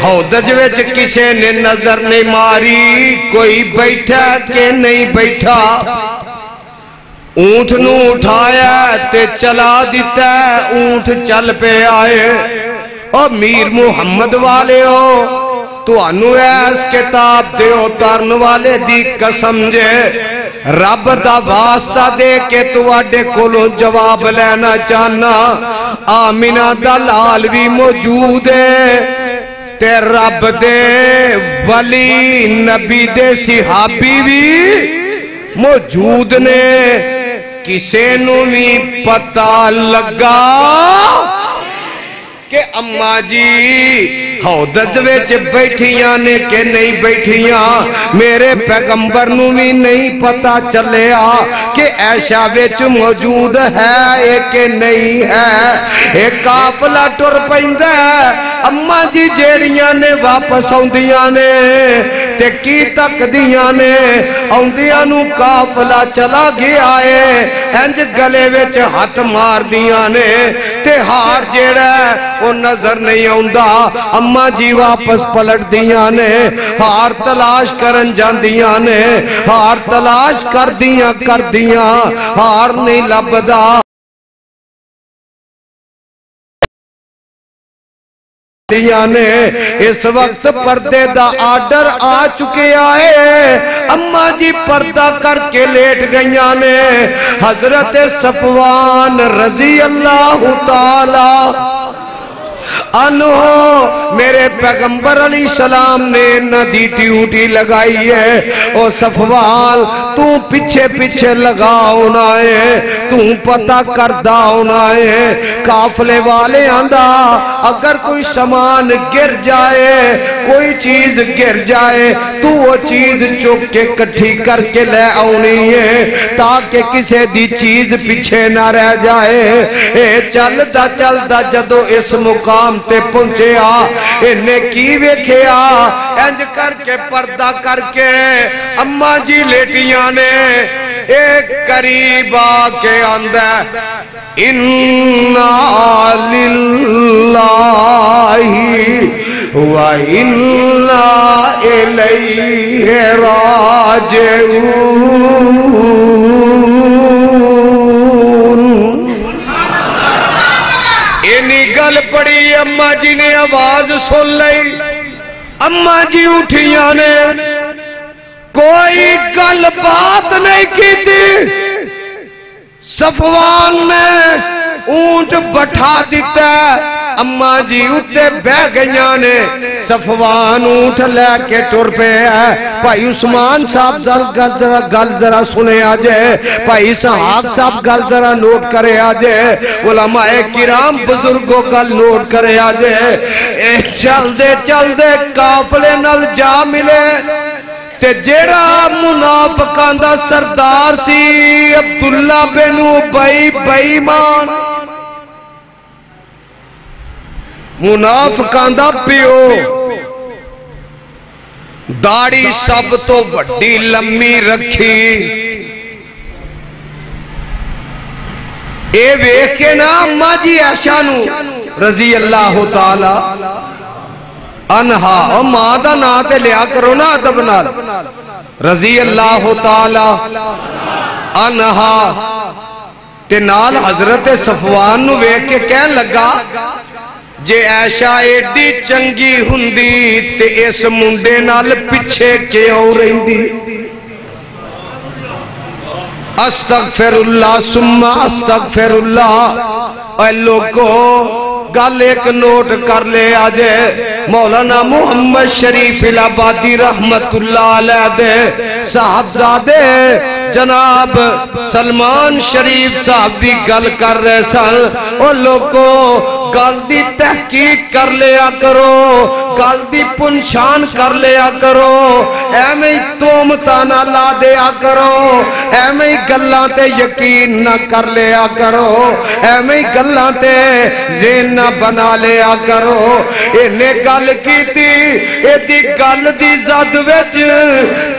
حوض وچ کسے نے نظر نہیں ماری کوئی بیٹھا کہ نہیں بیٹھا اونٹ نو اٹھایا تے چلا دیتا ہے، اونٹ چل پہ آئے۔ اور میر محمد والے ہو تو انو ایس کتاب دے اتارن والے دی قسم جے، رب دا واسطہ دے کے تو اڈے کولوں جواب لینا چاہنا۔ آمینہ دا لال بھی موجود ہے تے رب دے ولی نبی دے صحابی بھی موجود نے۔ کسے نو بھی پتہ لگا کہ اماں جی حوض وچ بیٹھیاں نے کہ نہیں بیٹھیاں، میرے پیغمبر نو بھی نہیں پتا چلیا کہ عائشہ وچ موجود ہے کہ نہیں ہے۔ ایک قافلہ ٹر پیندا ہے، اماں جی جیڑیاں نے واپس آندیاں نے تے کی تک دیاں نے، آندیاں نو قافلہ چلا گیا ہے، انج گلے وچ ہاتھ مار دیاں نے تے ہار جیڑا وہ نظر نہیں آندا۔ اماں جی واپس پلٹ دیاں نے، ہار تلاش کرن جاندیاں نے، ہار تلاش کر دیاں ہار نہیں لبدا۔ نے اس وقت پردے دا آرڈر آ چکے آئے، اماں جی پردہ کر کے لیٹ گئیاں نے۔ حضرت صفوان رضی اللہ تعالی عنہ میرے پیغمبر علیہ السلام نے ندی ڈیوٹی لگائی ہے، او صفوان تو پیچھے پیچھے لگا ہونا ہے، تو پتہ کردہ ہونا ہے۔ قافلے والے آندھا اگر کوئی سامان گر جائے، کوئی چیز گر جائے تو وہ چیز چک کے کٹھی کر کے لے آنی ہے تاکہ کسے دی چیز پیچھے نہ رہ جائے۔ اے چلدا چلدا جدو اس مقام تے پہنچے انہیں کی ویکھیا، انج کر کے پردہ کر کے اماں جی لیٹیاں نے ایک قریب آکے آندہ اِنَّا لِلَّهِ وَإِنَّا إِلَيْهِ راجعون۔ اینی گل پڑی، اماں جی نے آواز سن لئی، اماں جی اٹھیاں نے کوئی گل بات نہیں کی تھی۔ صفوان نے اونٹ بٹھا دیتا ہے، اماں جی اتے بہ گئیاں نے، صفوان اونٹ لے کے ٹر پہ ہے۔ بھائی عثمان صاحب گل ذرا سنے آجے، بھائی صحاب صاحب گل ذرا نوٹ کرے آجے، علماء کرام بزرگوں گل نوٹ کرے آجے۔ چل دے قافلے نال جا ملے تے جیڑا منافقان دا سردار سی عبداللہ بن ابی بےایمان، منافقان دا پیو، داڑھی سب تو بڑی لمبی رکھی، اے ویکھے نا اماں جی عائشہ نو رضی اللہ تعالی عنہا، اور ماں دا نا تے لیا کرو نا ادب نال، رضی اللہ تعالی عنہا تے نال حضرت صفوان نو ویکھ کے کہن لگا جے عائشہ ایڈی چنگی ہندی تے اس منڈے نال پچھے کیوں رہندی۔ استغفر اللہ ثم استغفر اللہ۔ اے لوگو گل ایک نوٹ کر لے آجے، مولانا محمد شریف الہبادی رحمت اللہ علیہ دے صاحبزادے جناب سلمان شریف صاحب دی گل کر رہے سن۔ او لوگو گل دی تحقیق کر لیا کرو، گل دی پنچھان کر لیا کرو، ایمیں تومتہ نہ لا دیا کرو، ایمیں گلاں تے یقین نہ کر لیا کرو، ایمیں گلاں تے ذہن نہ بنا لیا کرو۔ انہیں گل کی تھی، اے دی گل دی زد وچ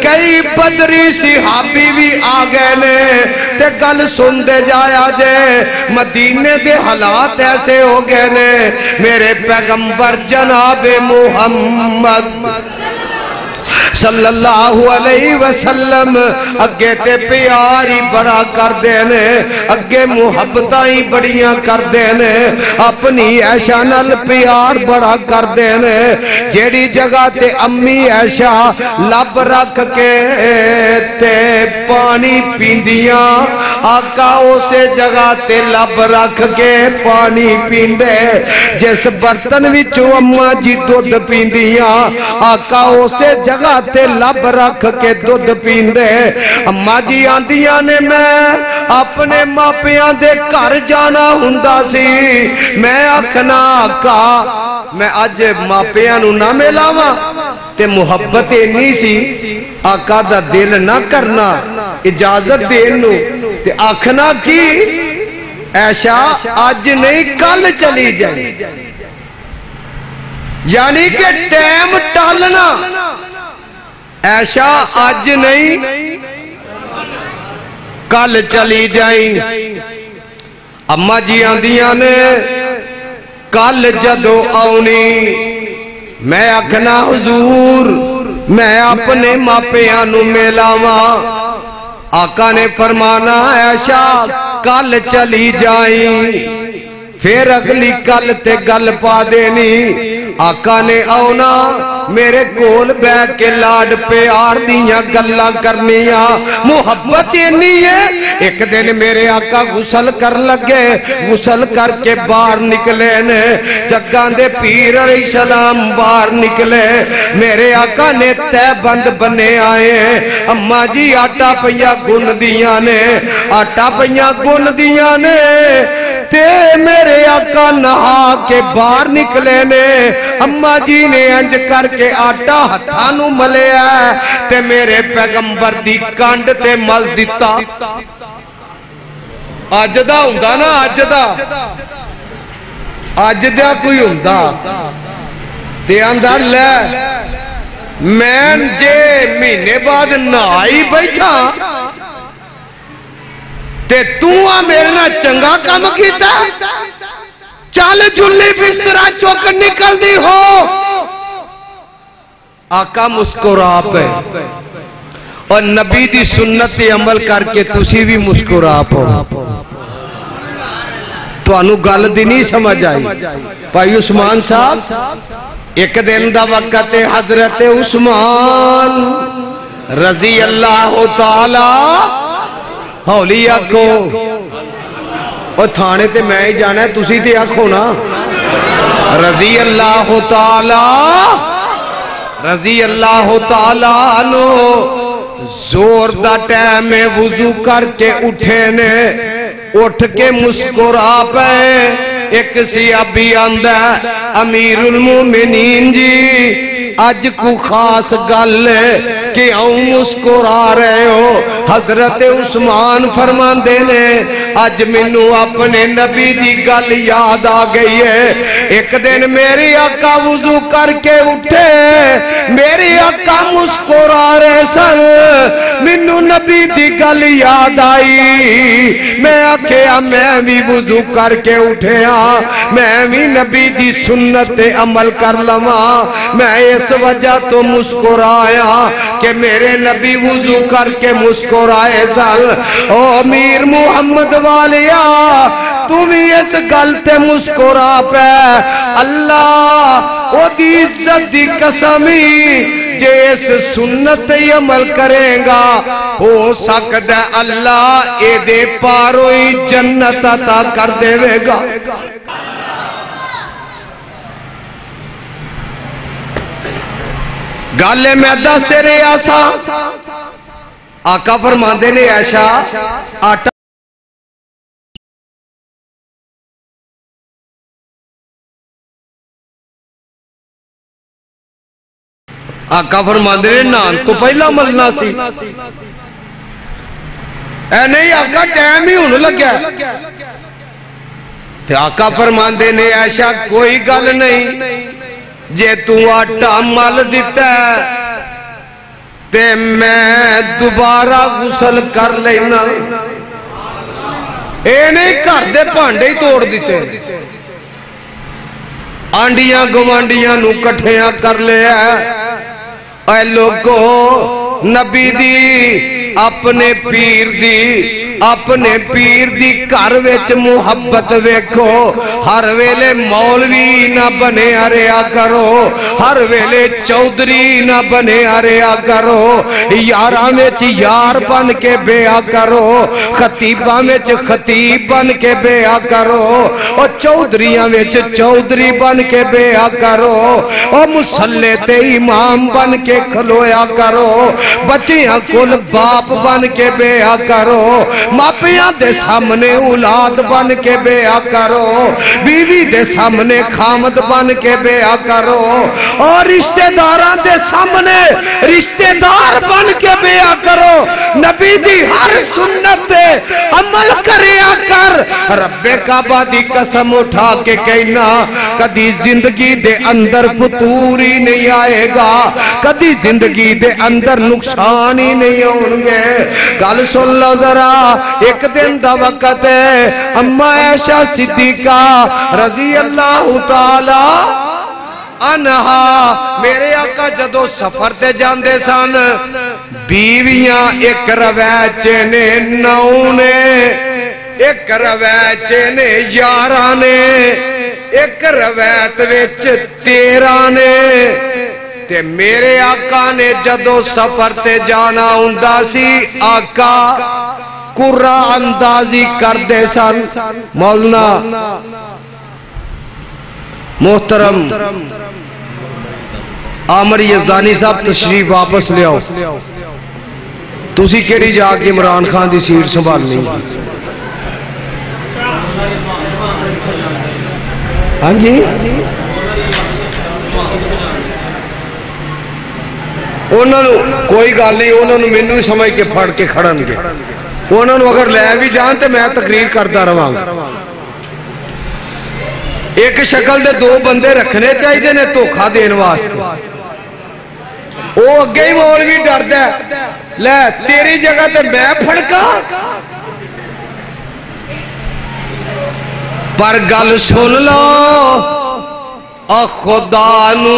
کئی بدری صحابی بھی آگئے نے تے گل سن دے جایا جے، مدینے دے حالات ایسے ہو گئے نے، میرے پیغمبر جناب محمد صلی اللہ علیہ وسلم اگے تے پیاری بڑا کر دینے اگے محبتائیں بڑیاں کر دینے اپنی عائشہ نال پیار بڑا کر دینے جیڑی جگہ تے امی عائشہ لب رکھ کے تے پانی پیندیاں آقا اسے جگہ تے لب رکھ کے پانی پیندے جس برتن وچوں اماں جی دودھ پیندیاں آقا اسے جگہ تے لب رکھ کے دودھ پیندے اماں جی آندیاں نے میں اپنے ماپیاں دے گھر جانا ہوندا سی میں آکھنا آقا میں آج ماپیاں نو نہ ملاواں تے محبت نہیں سی آقا دا دل نہ کرنا اجازت دینو تے آکھنا کی عائشہ آج نہیں کل چلی جائے یعنی کہ ٹائم ٹالنا عائشہ آج نہیں کل چلی جائیں اماں جی آندیاں نے کل جدو آؤنی میں آکھنا حضور میں اپنے ماپیاں نو ملاواں آقا نے فرمانا عائشہ کل چلی جائیں پھر اگلی کل تے گل پا دینی آقا نے آونا میرے کول بے کے لاڈ پیار دیاں گلہ کرنیاں محبت یہ نہیں ہے ایک دن میرے آقا غسل کر لگے غسل کر کے باہر نکلے نے جگان دے پیر علیہ السلام باہر نکلے میرے آقا نے تے بند بنے آئے اماں جی آٹا پیا گن دیاں نے آٹا پیا گن دیاں نے تے میرے آقا نہا کے باہر نکلے نے اماں جی نے انج کر کے آٹا ہتھانو ملے ہے تے میرے پیغمبر دی کانڈ تے مل دیتا آج دا ہوندا نا آج دا کوئی ہوندا تے اندر لے میں جے مہینے بعد نہائی بیٹھا تے تو میرے نا چنگا کام کیتا چال جھلی بسترا چوک نکل دی ہو آقا مسکرا پہ اور نبی دی سنت عمل کر کے تسی بھی مسکرا پہ تو انو گل دی نہیں سمجھ آئی بھائی عثمان صاحب ایک دن دا وقت حضرت عثمان رضی اللہ تعالی ہولیہ کو اور تھانے تے میں ہی جانا ہے تسی تے آکھو نا رضی اللہ تعالیٰ عنہ زور دا ٹائم میں وضو کر کے اٹھے نے اٹھ کے مسکرا پہ ایک صحابی آندہ امیر المومنین جی آج کو خاص گل کہ آؤں مسکرا رہے ہو حضرت عثمان فرمان دینے آج منو اپنے نبی دی گل یاد آ گئی ہے ایک دن میری آقا وضو کر کے اٹھے میری آقا مسکرا رہے سن منو نبی دی گل یاد آئی میں آکھیا میں بھی وضو کر کے اٹھے میں بھی نبی دی سنت عمل کر لما میں اس وجہ تو مسکرایا کہ میرے نبی وضو کر کے مسکرائے سال او امیر محمد والیا تمہیں اس گلتے مسکرا پہ اللہ او دی عزت دی قسمی جیس سنت عمل کریں گا ہو سکتا ہے اللہ اے دے پاروئی جنت عطا کر دے گا گالے میں دس رے آسا آقا فرماندے نے عائشہ آٹا آقا فرماندے نے نان تو پہلا ملنا سی اے نہیں آقا ٹائم ہی ہونے لگیا تے آقا فرماندے نے عائشہ کوئی گل نہیں جے تو آٹا مل دیتا ہے تے میں دوبارہ غسل کر لینا اے نہیں کر دے پانڈے ہی توڑ دیتے آنڈیاں گوانڈیاں نو کٹھیاں کر لے اے لوگو نبی دی اپنے پیر دی گھر وچ محبت ویکھو ہر ویلے مولوی نہ بنے رہیا کرو ہر ویلے چودھری نہ بنے رہیا کرو یاراں وچ یار بن کے بیعا کرو خطیباں وچ خطیب بن کے بیعا کرو او چودھریاں وچ چودھری بن کے بیعا کرو او مصلی تے امام بن کے کھلویا کرو بچیاں کل باپ بن کے بیعا کرو ماپیاں دے سامنے اولاد بن کے بیعا کرو بیوی دے سامنے خامد بن کے بیعا کرو اور رشتہ داراں دے سامنے رشتہ دار بن کے بیعا کرو نبی دی ہر سنت دے عمل کریا کر رب کعبہ دی قسم اٹھا کے کہنا کدی زندگی دے اندر فتور ہی نہیں آئے گا کدی زندگی دے اندر نقصان ہی نہیں ہونگے گل سن لو ذرا ایک دن دا وقت ہے اما عائشہ صدیقہ رضی اللہ تعالی عنہا میرے آقا جدو سفر تے جاندے سن بیویاں ایک رویچے نے نونے ایک رویچے نے یارانے ایک رویت وچ تیرانے تے میرے آقا نے جدو سفر تے جانا ہوندا سی آقا قرآ اندازی کر دے سن مولانا محترم عامر یزدانی صاحب تشریف واپس لے آؤ تُسی کیڑی جا کے عمران خان دی سیٹ سنبھالنی ہاں جی کوئی گل نہیں انہوں نے مینوں ہی سمجھ کے پھڑ کے کھڑن گے انہوں نے اگر لے بھی جان تو میں تقریر کرتا رہا ایک شکل دے دو بندے رکھنے چاہیے نے دھوکھا دین واسطے وہ اگے ہی مولوی ڈردا ہے لے تیری جگہ تے میں پھڑکا پر گل سن لو خدا نو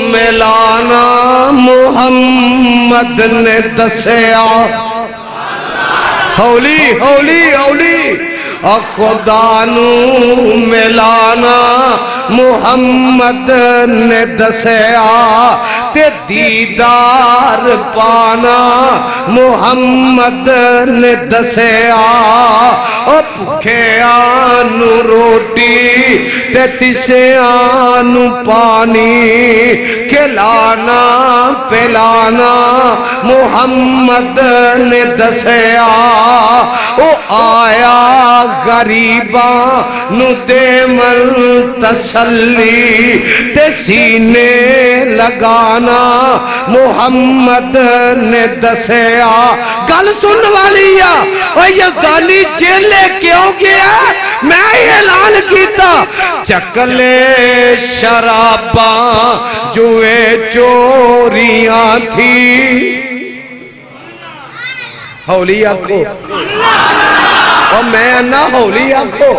ملانا محمد نے دسیا ہولی ہولی ہولی خدا نو ملانا محمد نے دسیا تے دیدار پانا محمد نے دسیا او بھکھے آنو روٹی تے تسے آنو پانی کھلانا پلانا محمد نے دسیا او آیا غریباں نو دے مل تسلی تے سینے لگانا محمد نے دسیا گل سن والیا او یزدانی جیلے کیوں گیا میں اعلان کیتا چکلے شراباں جوے چوریاں تھی ہولی آنکھو اور میں نہ ہولی آنکھو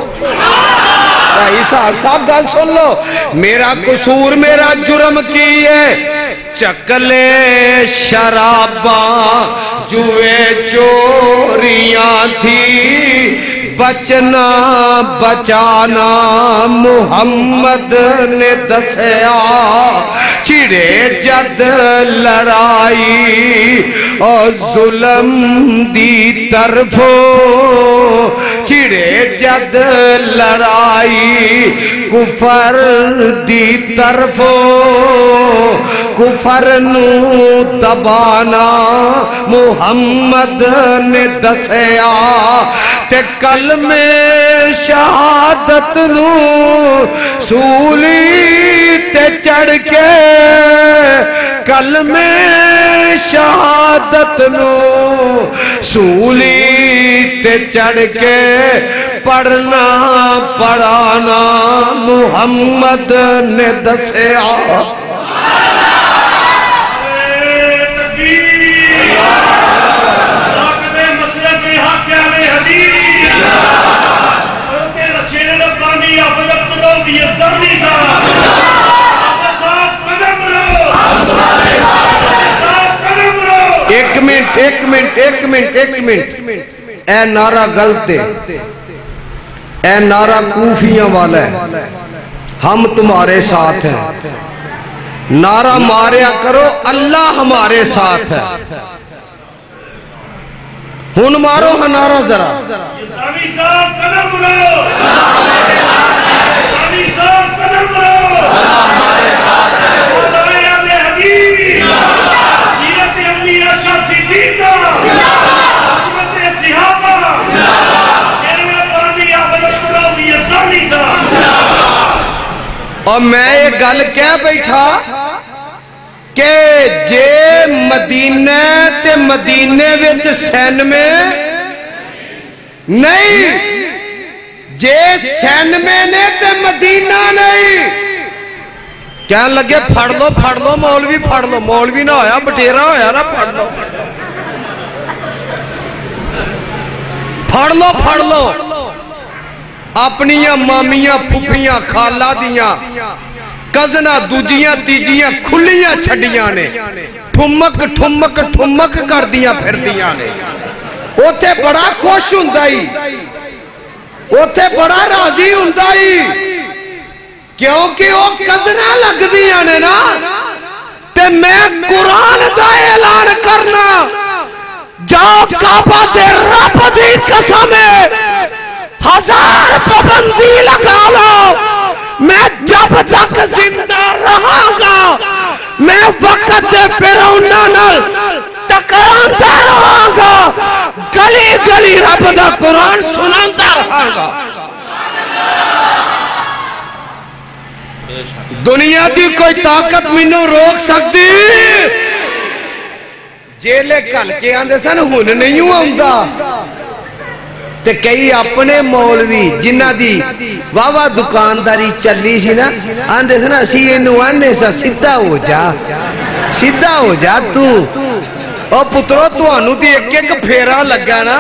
صاحب گل سن لو میرا قصور میرا جرم کی ہے چکلے شراباں جوے چوریاں تھی بچنا بچانا محمد نے دسیا چڑے جد لڑائی اور ظلم دی طرفوں چڑے جد لڑائی کفر دی طرفوں کفر نو دبانا محمد نے دسیا تے کلمہ شہادت نو سولی تے چڑھ کے کلمہ شہادت نو سولی تے چڑھ کے پڑھنا پڑھانا محمد نے دسیا یہ سب نہیں ایک منٹ اے نعرہ غلط ہے، اے نعرہ کوفیاں والا ہے، ہم تمہارے ساتھ ہیں، نعرہ ماریا کرو اللہ ہمارے ساتھ ہے۔ ہن مارو ہاں نعرہ ذرا، اسلامی صاحب قدم بلاؤ، اسلامی صاحب قدم بلاؤ، اللہ ہمارے ساتھ ہے، خدائے اہل حدیث، سیرت علی عائشہ صدیقہ، عصمت صحابہ، کہنے پانی آبادت بلاؤ بھی اسلامی صاحب۔ اور میں یہ گل کہہ بیٹھا کہ جے مدینہ تے مدینے وچ سین میں نہیں، جے سین میں نے تے مدینہ نہیں، کہنے لگے پھڑ لو مولوی پھڑ لو، مولوی نہ ہویا بٹیرہ ہویا نا، پھڑ لو اپنیاں مامیاں پھپھیاں خالہ دیاں کزنہ دوجیاں تیجیاں کھلیاں چھڑیاں نے ٹھمک کر دیاں پھر دیاں نے، اوتھے بڑا خوش ہوندائی، اوتھے بڑا راضی ہوندائی، کیونکہ وہ کزنہ لگ دیاں نے نا۔ تے میں قرآن دا اعلان کرنا، جاؤ کعبہ دے رب دی قسم ہے، 1000 پابندی لگا لو، میں جب تک زندہ رہاں گا میں وقت دے فرعوناں نال ٹکراندہ رہاں گا، گلی گلی رب دا قرآن سناندہ رہاں گا۔ دنیا دی کوئی طاقت منوں روک سکتی؟ جیلے کل کے آندے سن ہن نہیں ہوندہ، تے کئی اپنے مولوی جنہ دی واوا دکانداری چلی سی نا، آندے سن اسی انہوں آنے سا سدھا ہو جا تو، اور پترو تو انہوں دی ایک پھیرا لگا نا،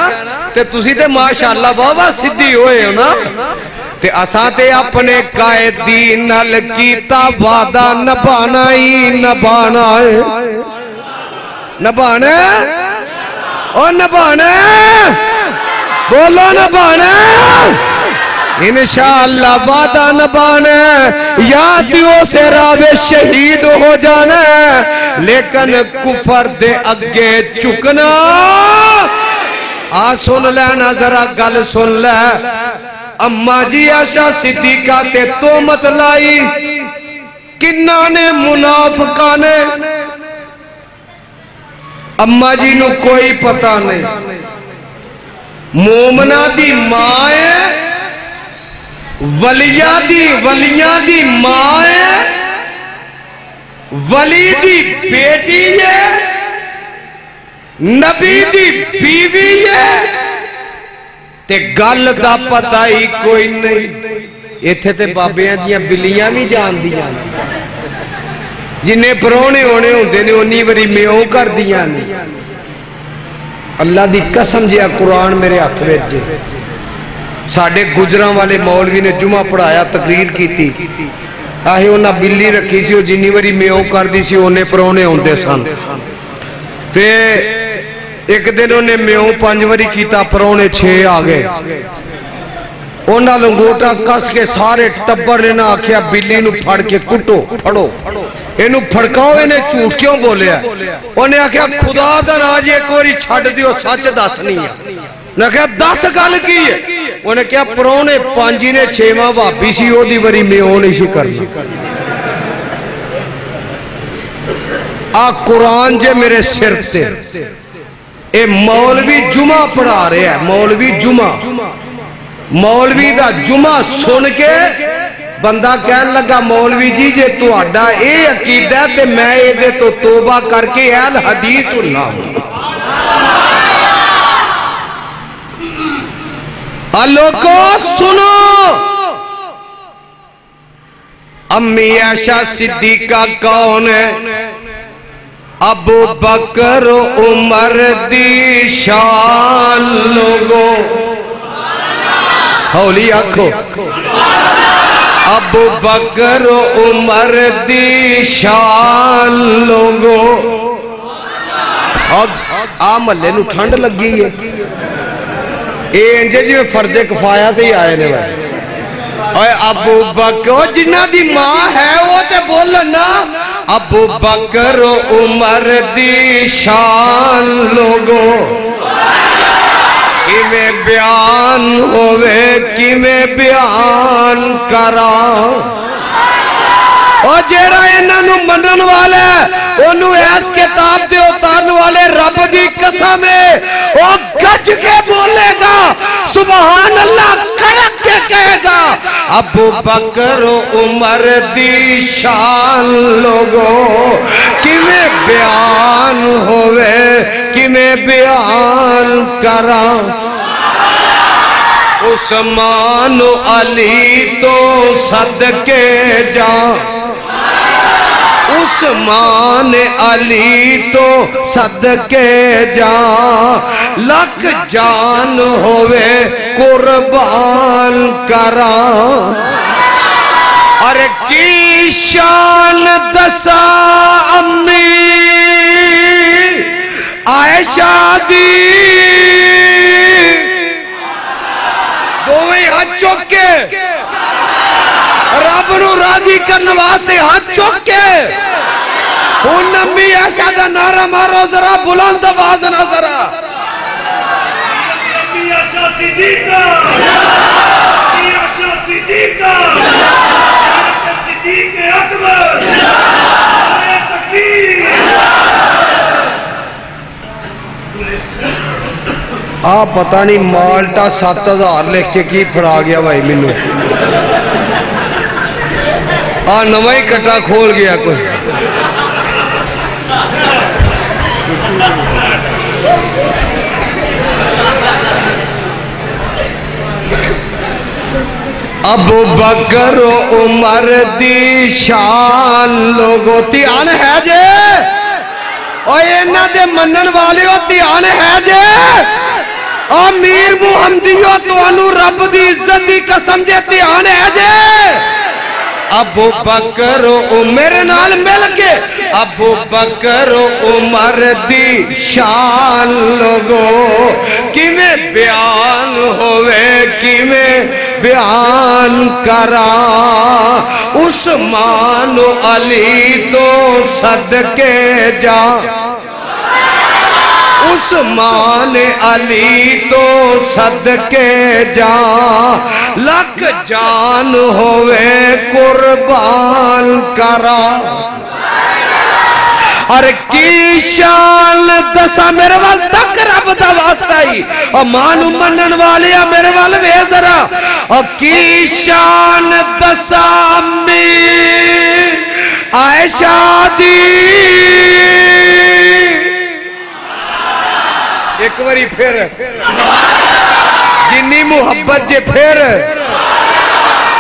تے تسی تے ماشاءاللہ واوا سدھی ہوئے ہو نا۔ تے اساں تے اپنے قائدین نال کیتا وعدہ نبھانا ہے، بولو نبھانا، انشاءاللہ وعدہ نبھانا، یا دیو سے راوے شہید ہو جانا، لیکن کفر دے اگے چکنا۔ سن لینا ذرا گل سن لے، اماں جی عائشہ صدیقہ تے تہمت لائی، کنہ نے منافقہ نے، اماں جی نو کوئی پتہ نہیں، مومنہ دی ماں ہے، ولیاں دی ماں ہے، ولی دی بیٹی ہے، نبی دی بیوی ہے، تے گل دا پتہ ہی کوئی نہیں۔ ایتھے تے بابیاں دیاں بلیاں بھی جان دیاں، جنہیں پرونے ہونے ہوندے نے انہی وری میوں کر دیاں نہیں۔ اللہ دی قسم جیا قرآن میرے ہاتھ وچ جے، ساڑھے گجراں والے مولوی نے جمعہ پڑھایا تقریر کی تھی، آہے انہاں بلی رکھی سی، جنہی وری میوں کر دی سی انہیں پرونے ہوندے سن، تے ایک دن انہیں میوں 5 وری کیتا، پرونے 6 آگئے، انہاں لنگوٹا کس کے سارے ٹبر نے نہ آکھیا بلی نو پھڑ کے کٹو پھڑو، انہوں پھڑکاؤ انہیں جھوٹ کیوں بولے ہیں؟ انہیں آکھیا خدا دا راج ایک واری چھڑ دیو سچ دس نہیں ہے، انہیں کہا 10 گل کی ہے، انہیں کہا پرونے 5 نے 6واں بھابی سی او دی وری میں او نہیں سی کرنا۔ قرآن جے میرے سر تے، اے مولوی جمعہ پڑھا رہے ہیں، مولوی دا جمعہ سن کے بندہ کہنے لگا مولوی جی جے تو اڈا اے عقیدہ تے میں اے دے تو توبہ کر کے اہل حدیث سننا ہوں۔ لوگو سنو، امی عائشہ صدیقہ کون ہے؟ ابو بکر عمر دی شان، لوگو ہولی آنکھو، ابو بکر عمر دی شان، لوگو آ محلے نو ٹھنڈ لگی ہے اے انجے جی میں فرض کفایہ تے ہی آئے نے بھائی اوے ابو بکر جنہ دی ماں ہے وہ تے بولنا ابو بکر عمر دی شان لوگو کی میں بیان ہوئے کی میں بیان کرا اور جیڑا انہاں نو منن والے انہوں ایس کتاب دے اتارن والے رب دی قسم ہے وہ گج کے بولے گا سبحان اللہ کڑک کے کہے گا ابو بکر عمر دی شان لوگو کی میں بیان ہوئے کی میں بیان کرا عثمان علی تو صدقے جا عثمان علی تو صدقے جا لکھ جان ہوئے قربان کرا اور کی شان دسا امی عائشہ دی دوویں ہاتھ چوک کے رب نو راضی کرنے واسطے ہاتھ چوک کے ان امی عائشہ دا نعرہ مارو ذرا بلند آواز نہ ذرا امی عائشہ صدیقہ امی عائشہ صدیقہ صدیق اکبر نعرہ تکبیر آپ پتہ نہیں مالٹا 7000 لکھ کے کی پھڑا گیا بھائی منو نوائی کٹا کھول گیا کوئی ابو بکر عمر دی شان لوگو تیان ہے جے اور اینا دے منن والے ہو تیان ہے جے امیر محمدیو تو انو رب دی عزت دی قسم جے تیان ہے جے ابو بکر عمر نال مل کے ابو بکر عمر دی شان لوگو کی میں بیان ہوئے کی میں بیان کرا عثمان علی تو صدقے جا عثمان علی تو صدقے جا لکھ جان ہوئے قربان کرا اور کی شان دسا میرے وال تک رب دا واسطہ ہی اور مانو منن والے میرے وال وے ذرا اور کی شان دسا امی عائشہ دی ایک واری پھر جنی محبت جے پھر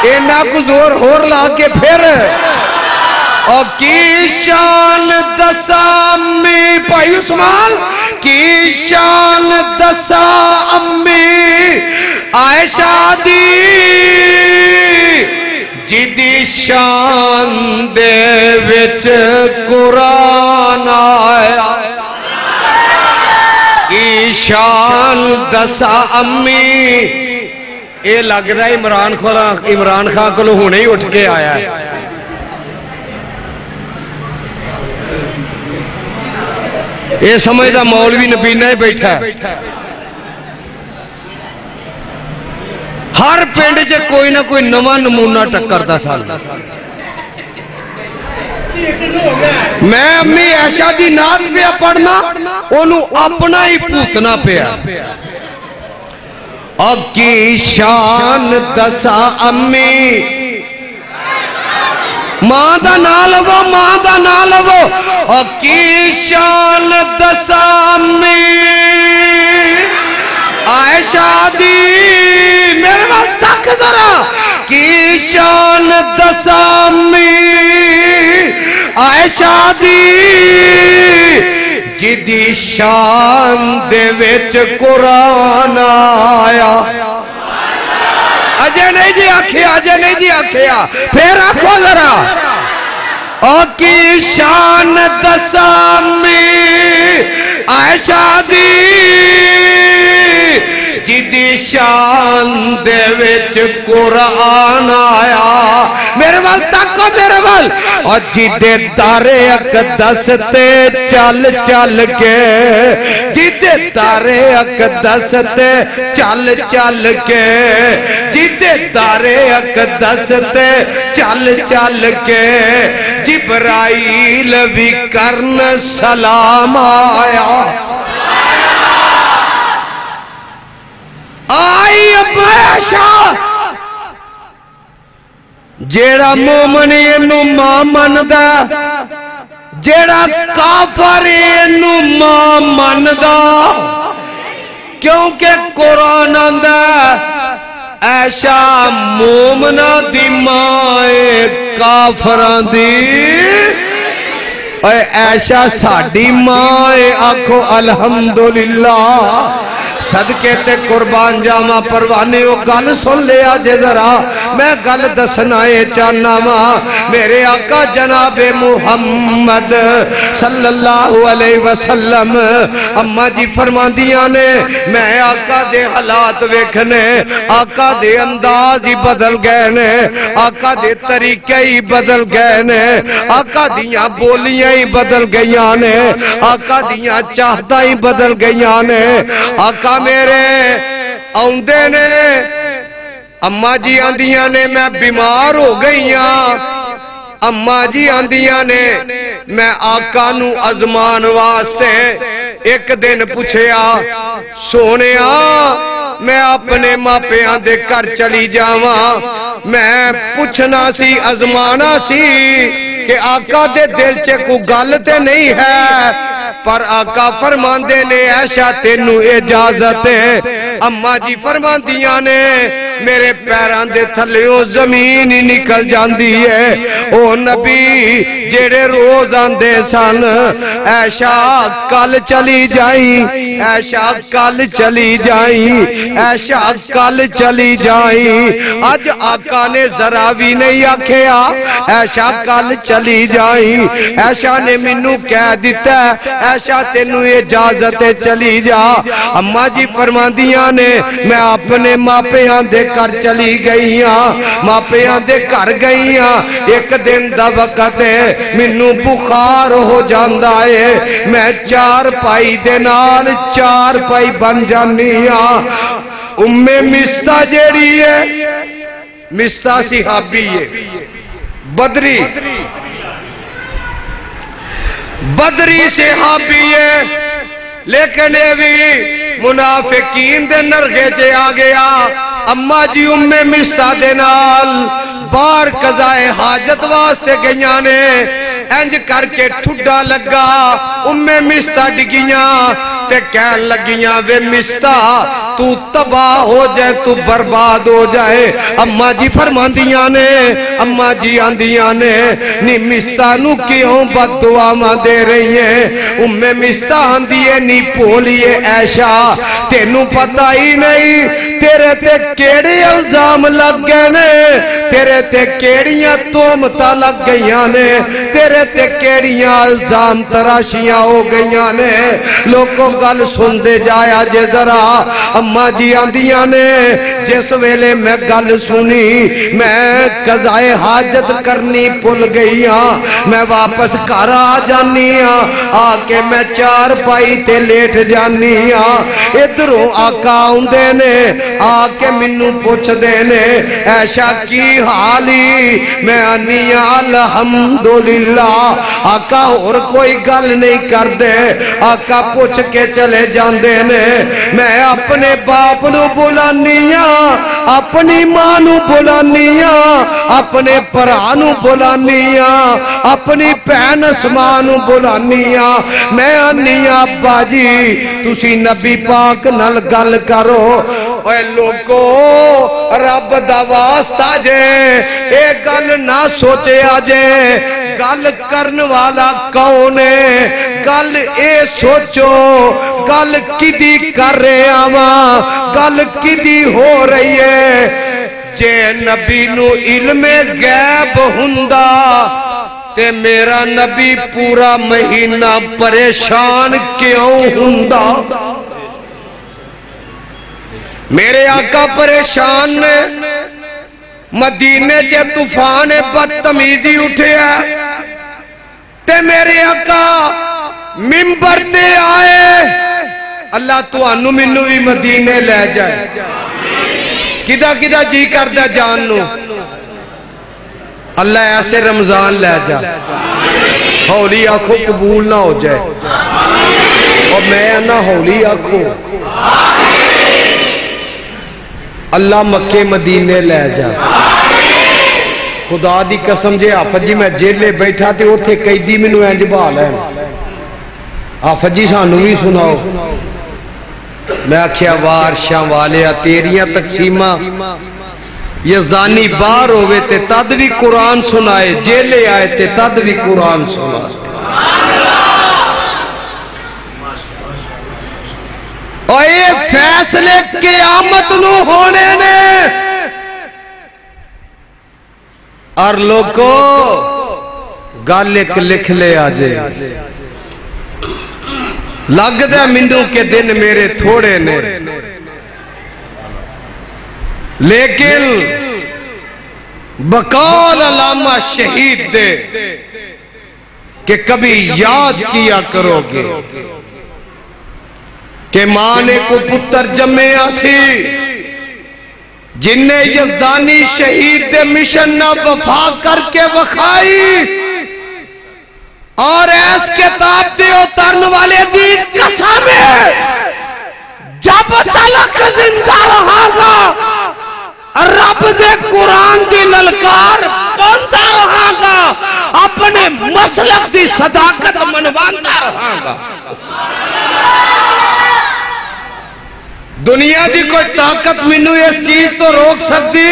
اینا کو زور ہور لا کے پھر اور کی شان دسا امی پائی عثمان کی شان دسا امی عائشہ دی جدی شان دے وچ قرآن آیا کی شان دسا امی اے لگ رہا ہے عمران خان کو ہونے ہی اٹھ کے آیا ہے یہ سمجھدا مولوی نبینہ ہی بیٹھا ہے ہر پینڈ جے کوئی نہ کوئی نواں نمونہ ٹکر دا سال میں امی عائشہ دی نات پہ پڑھنا انہوں اپنا ہی پوتنا پیا اب کی شان دسا امی ماں دا نہ لگو اب کی شان دسا امی عائشہ دی میرے وقت تک ذرا کی شان دسا امی عائشہ دی جدی شان دے وچ قرآن آیا اجے نہیں جی آکھیا پھر آکھو ذرا او کی شان دسا امی عائشہ دی جدی شان دے وچ قرآن آیا میرے وال تاکو میرے وال اور جدے دارے اقدس تے چل چل کے جدے دارے اقدس تے چل چل کے جدے دارے اقدس تے چل چل کے جبرائیل بھی کرن سلام آیا آئی عائشہ جیڑا مومن اینو ماں مندا جیڑا کافر اینو ماں مندا کیونکہ قرآن آندا عائشہ مومنہ دی ماں کافران دی اے عائشہ ساڑی ماں آکھو الحمدللہ صدقے تے قربان جاما پروانے ہو گل سن لے آجے ذرا میں گل دسنائے چاہنا ماں میرے آقا جناب محمد صلی اللہ علیہ وسلم اماں جی فرمان دیا نے میں آقا دے حالات ویکھنے آقا دے انداز ہی بدل گئے نے آقا دے طریقے ہی بدل گئے نے آقا دیاں بولیاں ہی بدل گئیاں نے آقا دیاں چاہتا ہی بدل گئیاں نے آقا میرے آؤندے نے اماں جی آندیاں نے میں بیمار ہو گئیاں اماں جی آندیاں نے میں آقا نو ازمان واسطے ایک دن پوچھیا سونیا میں اپنے ماپیاں دے کر چلی جاواں میں پوچھنا سی ازمانا سی کہ آقا دے دل چے کو گالتے نہیں ہے پر آقا فرمان دے نے عائشہ تینو اجازت ہے اماں جی فرمان دیا نے میرے پیران دے تھلیوں زمین ہی نکل جاندی ہے او نبی جیڑے روز آندے سن عائشہ کل چلی جائیں عائشہ کل چلی جائیں عائشہ کل چلی جائیں آج آقا نے ذرا بھی نہیں آکھیا عائشہ کل چلی جائیں عائشہ نے منو کہہ دیتا ہے عائشہ تینو اجازت چلی جا اماں جی فرمان دیا نے میں اپنے ماپیاں دے کر چلی گئیاں ماپیاں دے کر گئیاں ایک دن دا وقت ہے منو بخار ہو جاندہ ہے میں چار پائی دے نال چار پائی بن جانیاں مستہ جیڑی ہے مستہ صحابی ہے بدری صحابی ہے لیکن یہ بھی منافقین دے نرغے چے آ گیا اماں جی مستہ دے نال بار قضائے حاجت واسطے گئیاں نے انج کر کے ٹھڈا لگا مستہ ڈگیاں تے کہن لگیاں وے مستہ تو تباہ ہو جائے تو برباد ہو جائے اماں جی فرمان دیاں نے اماں جی آندیاں نے نی مستہ نو کیوں بد دعا ماں دے رہی ہیں مستہ آندیے نی پولیے عائشہ تینوں پتہ ہی نہیں تیرے تے کیڑے الزام لگ گئے نے تیرے تے کیڑیاں تومتا لگ گئیاں نے تیرے تے کیڑیاں الزام تراشیاں ہو گئیاں نے لوگوں گل سن دے جایا جے ذرا اماں جی آندیاں نے جس ویلے میں گل سنی میں قضائے حاجت کرنی پل گئیاں میں واپس گھر آ جانیاں آکے میں چار پائی تے لیٹ جانیاں ادھروں آقا ہوندے نے آکے منو پوچھ دینے عائشہ کی حالی میں آنیاں الحمدللہ آقا اور کوئی گل نہیں کر دے آقا پوچھ کے چلے جان دینے میں اپنے باپ نو بلانیاں اپنی ماں نو بلانیاں اپنے پرانو بلانیاں اپنی پہن اسماں نو بلانیاں میں آنیاں ابا جی تسی نبی پاک نل گل کرو اے لوگو رب دا واسطہ جے اے گل نہ سوچے آجے گل کرن والا کونے گل اے سوچو گل کدی کر رہے آواں گل کدی ہو رہی ہے جے نبی نو علم غیب ہندا تے میرا نبی پورا مہینہ پریشان کیوں ہوندا؟ میرے آقا پریشان نے، مدینے چے طوفان بدتمیزی اٹھے ہے، تے میرے آقا منبر تے آئے، اللہ تو انو منو بھی مدینے لے جائے۔ کدھا کدھا جی کردہ جاننو، اللہ ایسے رمضان لے جائے، ہولی آنکھوں قبول نہ ہو جائے، اور میں نہ ہولی آنکھوں اللہ مکے مدینے لے جائے۔ خدا دی قسم جے آفت جی میں جیلے بیٹھا تے وہ تھے قیدی منو اینج بھال ہے، آفت جی سانو بھی سناؤ۔ میں آکھیا وارشاں والیا تیریاں تقسیمہ یزدانی باہر ہوئے تے تد بھی قرآن سنائے، جیلے آئے تے تد بھی قرآن سنائے۔ اور یہ فیصلے قیامت نو ہونے نے، اور لوگو گال ایک لکھ لے آجے، لگ دے منوں کے دن میرے تھوڑے نے، لیکن بقول علامہ شہید دے کہ کبھی یاد کیا کرو گے کہ ماں نے کو پتر جمے آسی، جن نے یزدانی شہید دے مشن نہ وفا کر کے وکھائی، اور ایس کتاب دے اترن والے دی قسم ہے جب تلک زندہ رہا گا رب دے قرآن دی للکار بانتا رہا گا، اپنے مسلک دی صداقت منوانتا رہا گا۔ دنیا دی کوئی طاقت منو اس چیز تو روک سکتی؟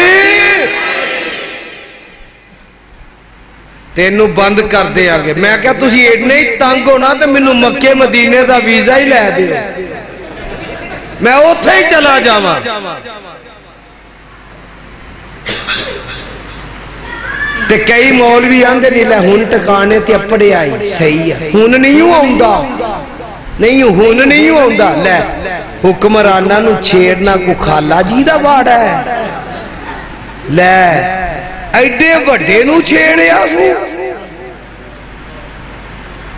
تینو بند کر دے آگے۔ میں کہا تُسی ایڈنے ہی تانگ ہونا تو منو مکے مدینے دا ویزا ہی لے دے، میں اوتھے ہی چلا جاما۔ تے کئی مولوی آندے نہیں لے ہون ٹکانے تے اپڑے آئی، صحیح ہے، ہون نہیں ہوں ہون نہیں ہوں لے حکمرانہ نو چھیڑنا کو خالا جی دا باڑا ہے، لے ایڈے وڈے نو چھیڑے آسو،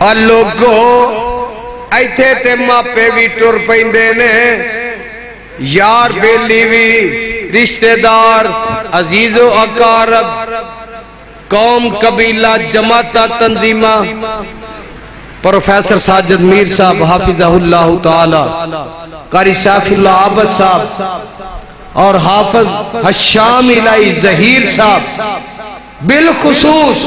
اور لوگو ایتھے تے ماپے بھی ٹر پہندے نے، یار بیلی بھی رشتہ دار عزیز و اقارب قوم قبیلہ جماعتہ تنظیمہ، پروفیسر ساجد میر صاحب حافظہ اللہ تعالی، قاری شاف اللہ عابد صاحب اور حافظ حشام الہی ظہیر صاحب بالخصوص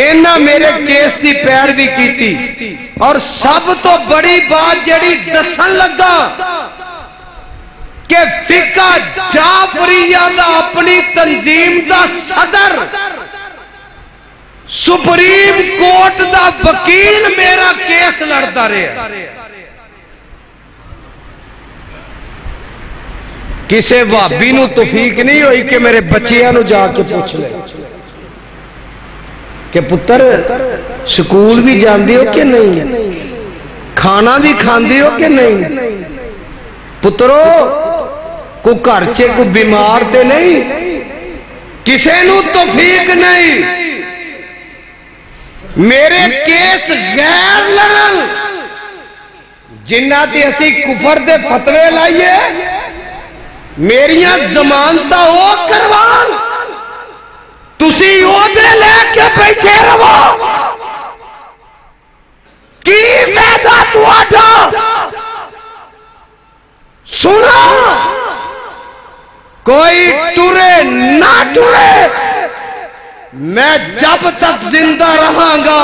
اینا میرے کیس دی پیروی کی تھی، اور سب تو بڑی بات جڑی دسن لگا کہ فقہ جعفریہ دا اپنی تنظیم دا صدر سپریم کورٹ دا وکیل میرا کیس لڑتا رہے، کسے وابی نو توفیق نہیں ہوئی کہ میرے بچیاں نو جا کے پوچھ لے کہ پتر سکول بھی جان دیو کہ نہیں، کھانا بھی کھان دیو کہ نہیں، پترو کو کرچے کو بیمار تے نہیں، کسے نو توفیق نہیں، میرے کیس غیر لڑل جنہ تی اسی کفر دے فتوے لائیے، میریاں زمانتہ او کروان تُسی او دے لے کے بیٹھے رہو، کی فیدہ تو آٹھا سنا، کوئی ٹورے نہ ٹورے، میں جب تک زندہ رہاں گا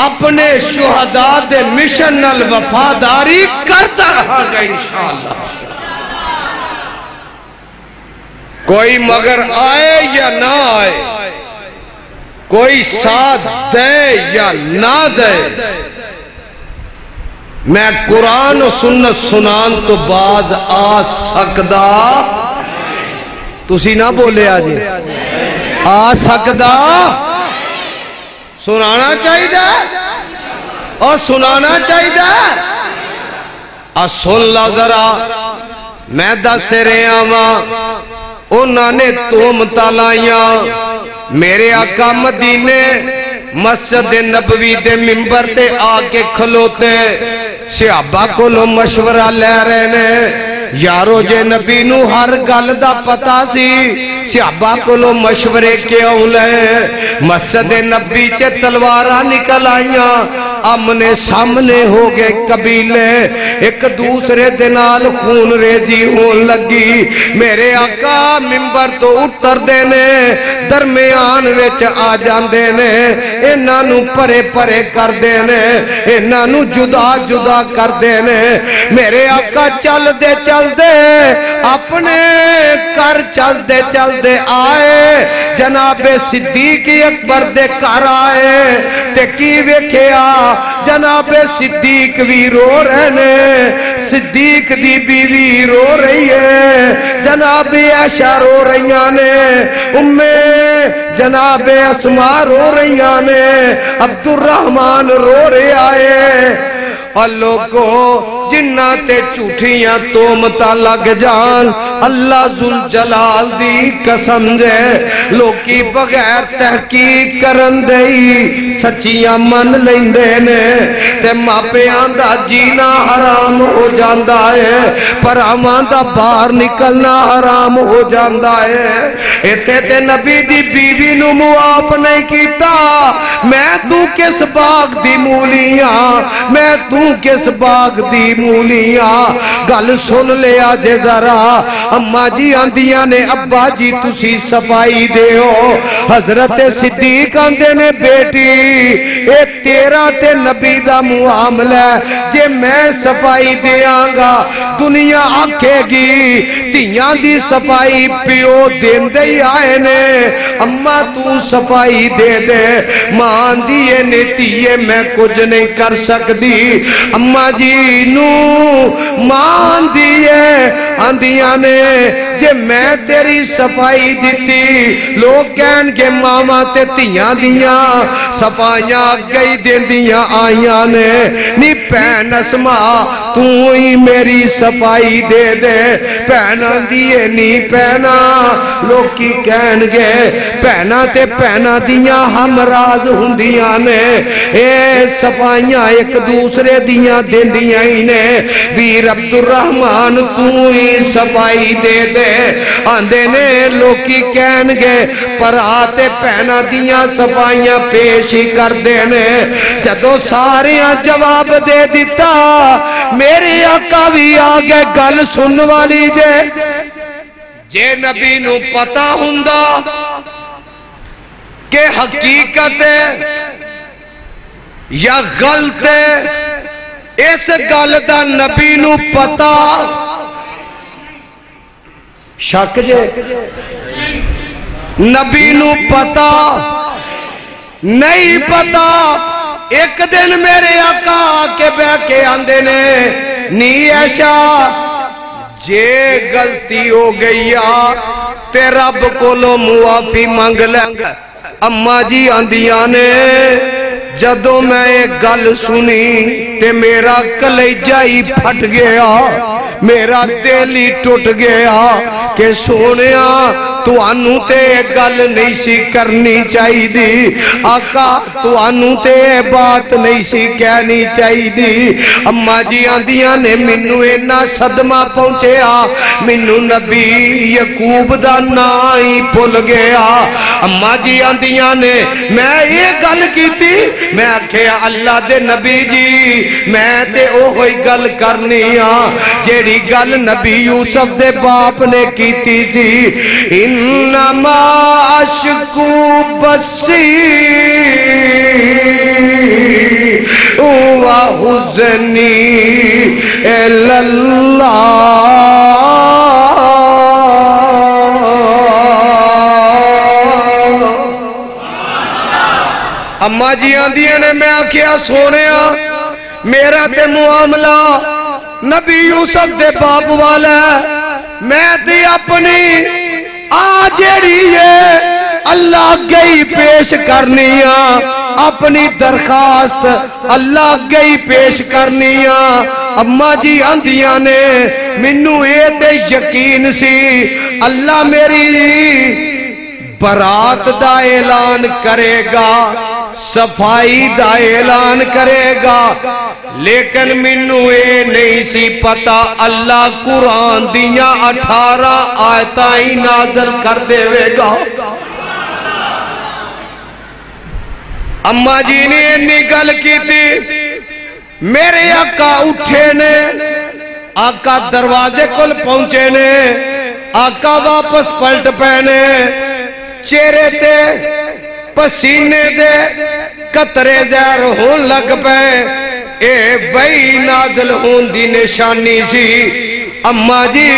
اپنے شہداء دے مشن نال وفاداری کرتا رہاں گا انشاءاللہ۔ کوئی مگر آئے یا نہ آئے، کوئی ساتھ دے یا نہ دے، میں قرآن و سنت سنان تو بعد آ سکدا، تُسی نہ بولے آجے آ سکدا سنانا چاہیے اور سنانا چاہیے سن لا ذرا میں دس رہا وا انہوں نے تہمت لائیاں میرے آقا مدینے مسجد نبوی دے منبر تے آ کے کھلوتے صحابہ کو لو مشورہ لے رہے نے یارو جے نبی نو ہر گل دا پتا سی صحابہ کو لو مشورے کیوں لے مسجد نبی چے تلوارہ نکل آئیاں آمنے سامنے ہو گئے قبیلے ایک دوسرے دنال خون ریزی ہون لگی میرے آقا منبر تو اتر دینے درمیان ویچ آ جان دینے انہوں پرے پرے کر دینے انہوں جدا جدا کر دینے میرے آقا چل دے اپنے کر چل دے آئے جناب صدیق اکبر دے کر آئے تے کی ویکھیا جناب صدیق بھی رو رہنے صدیق دی بیوی رو رہی ہے جناب عائشہ رو رہیاں نے جناب اسماء رو رہیاں نے عبد الرحمن رو رہے آئے اللہ کو جنات جھوٹیاں تہمتاں لگ جان اللہ ذوالجلال دی قسم جے لوکی بغیر تحقیق کرن دئی سچیاں من لیندے نے تے ماپیاں دا جینا حرام ہو جاندا ہے پراواں دا باہر نکلنا حرام ہو جاندا ہے ایتھے تے نبی دی بیوی نو معاف نہیں کیتا میں تو کس باغ دی مولیاں میں تو کس باغ دی مولیاں گل سن لیا جے ذرا اماں جی آندیاں نے ابا جی تسی صفائی دے ہو حضرت صدیق آندے نے بیٹی اے تیرا تے نبی دا معاملہ جے میں صفائی دے آنگا دنیا آکھے گی تیاں دی صفائی پیو دین دے آئے نے اماں تو صفائی دے دے ماں دیئے نے تیئے میں کچھ نہیں کر سکتی اماں جی نو مان دیئے آندیاں نے جے میں تیری صفائی دیتی لوگ کہن کے ماما تے تیاں دیاں صفائیاں گئی دین دیاں آئیاں نے نی پہن اسماء تو ہی میری صفائی دے دے پہنا دیئے نی پہنا لوگ کی کہن گے پہنا تے پہنا دیاں ہم راز ہندیاں نے اے صفائیاں ایک دوسرے دیاں دین دیاں ہی نے ویر عبد الرحمن تو ہی صفائی دے دے آندے نے لوکی کہن گے پر آتے پہنا دیاں صفائیاں پیش ہی کر دینے جدو ساریاں جواب دے دیتا میرے آقا بھی آگے گل سن والی جے نبی نو پتا ہوندا کہ حقیقت یا غلط اس گل دا نبی نو پتا شک جے نبی نو پتا نہیں پتا ایک دن میرے آقا کے بہ کے آندے نے نی عائشہ جے غلطی ہو گئی تے رب کو لو معافی مانگ لیں اماں جی آندیاں نے جدو میں ایک گل سنی تے میرا کلیجہ ہی پھٹ گیا میرا دل ہی ٹوٹ گیا کہ سونیا تو انو تے گل نہیں سی کرنی چاہی دی آقا تو انو تے بات نہیں سی کہنی چاہی دی اماں جی آندیاں نے منو اینا صدمہ پہنچیا منو نبی یعقوب دا نائی پھل گیا اماں جی آندیاں نے میں یہ گل کی تھی میں آکھیا اللہ دے نبی جی میں تے اوہی گل کرنی جیڑی گل نبی یوسف دے باپ نے کی تھی انما اشکو بسی وحزنی الاللہ اماں جی آندیاں نے میں آکھیا سونیا میرا تے معاملہ نبی یوسف دے باپ والا میں تے اپنی آجڑی ہے اللہ گئی پیش کرنیاں اپنی درخواست اللہ گئی پیش کرنیاں اماں جی آندیاں نے منو اے تے یقین سی اللہ میری برات دا اعلان کرے گا صفائی دا اعلان کرے گا لیکن منو اے نہیں سی پتا اللہ قرآن دیاں 18 آیتائیں نازل کر دے گا اماں جی نے انی گل کی تھی میرے آقا اٹھے نے آقا دروازے کل پہنچے نے آقا واپس پلٹ پہنے چہرے تے پسینے دے قطرے زہر ہون لگ پے اے بھئی نازل ہون دی نشانی سی اماں جی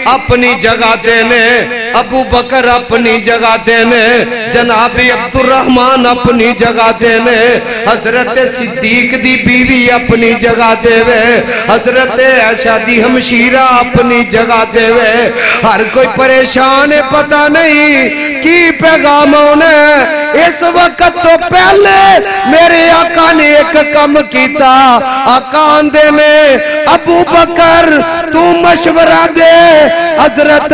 اپنی جگہ دینے ابو بکر اپنی جگہ دینے جناب عبد الرحمن اپنی جگہ دینے حضرت صدیق دی بیوی اپنی جگہ دیوے حضرت عائشہ دی ہمشیرہ اپنی جگہ دیوے ہر کوئی پریشان ہے پتہ نہیں کی پیغاموں نے اس وقت تو پہلے میرے آقا نے ایک کم کیتا آقا آندے نے ابو بکر تو مشورہ دے حضرت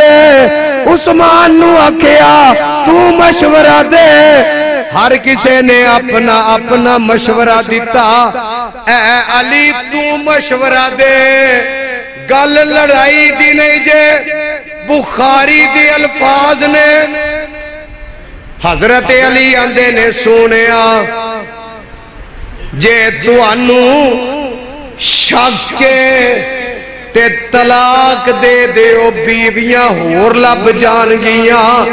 عثمان نو آکھیا تو مشورہ دے ہر کسی نے اپنا اپنا مشورہ دیتا اے علی تو مشورہ دے گل لڑائی دی نہیں جے بخاری دی الفاظ نے حضرت علی آندے نے سونیا جے تو انو شکے تے طلاق دے دیو بیویاں ہور لب جان گیاں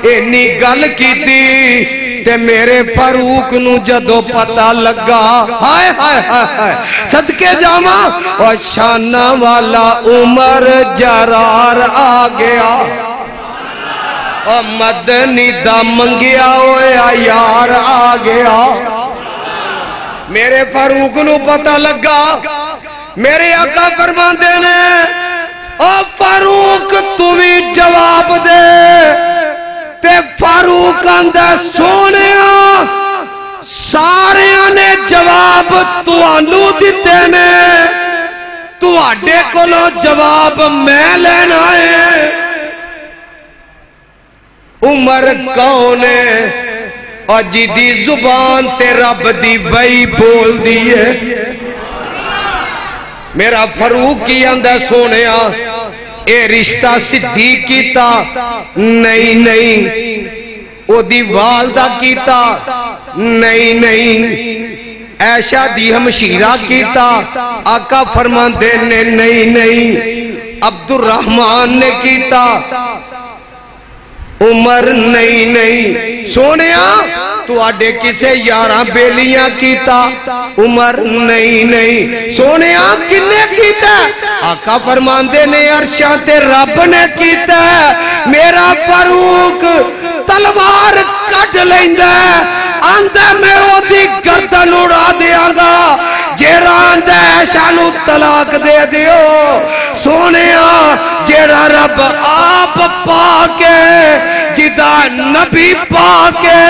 اینی گل کی تھی تے میرے فاروق نو جدو پتہ لگا ہائے ہائے ہائے صدقے جاما اور شانہ والا عمر جرار آ گیا اور مدنی دا منگیا ہویا یار آ گیا میرے فاروق نو پتہ لگا میرے آقا فرمان دینے او فاروق تمہیں جواب دے تے فاروق اندے سونیا سارے نے جواب تو انو دیتے نے تو آڈے کو لو جواب میں لینا ہے عمر کونے اور جیدی زبان تے رب دی وئی بول دیئے میرا فاروق کی اندر سونیا اے رشتہ صدیق کیتا نہیں نہیں او دی والدہ کیتا نہیں نہیں عائشہ دی ہمشیرہ کیتا آقا فرمان دینے نہیں نہیں عبد الرحمن نے کیتا عمر نہیں نہیں سونیا تو آڈے کسے یارہ بیلیاں کیتا عمر نہیں نہیں سونیا کنے کیتا آقا فرمان دے نے عرشاں تے رب نے کیتا میرا فاروق تلوار کٹ لیندہ آندہ میں او دی گردن اڑا دیاں گا جیرا آندہ ایشانو طلاق دے دیو سونیا جیرا رب آپ پاکے جدا نبی پاکے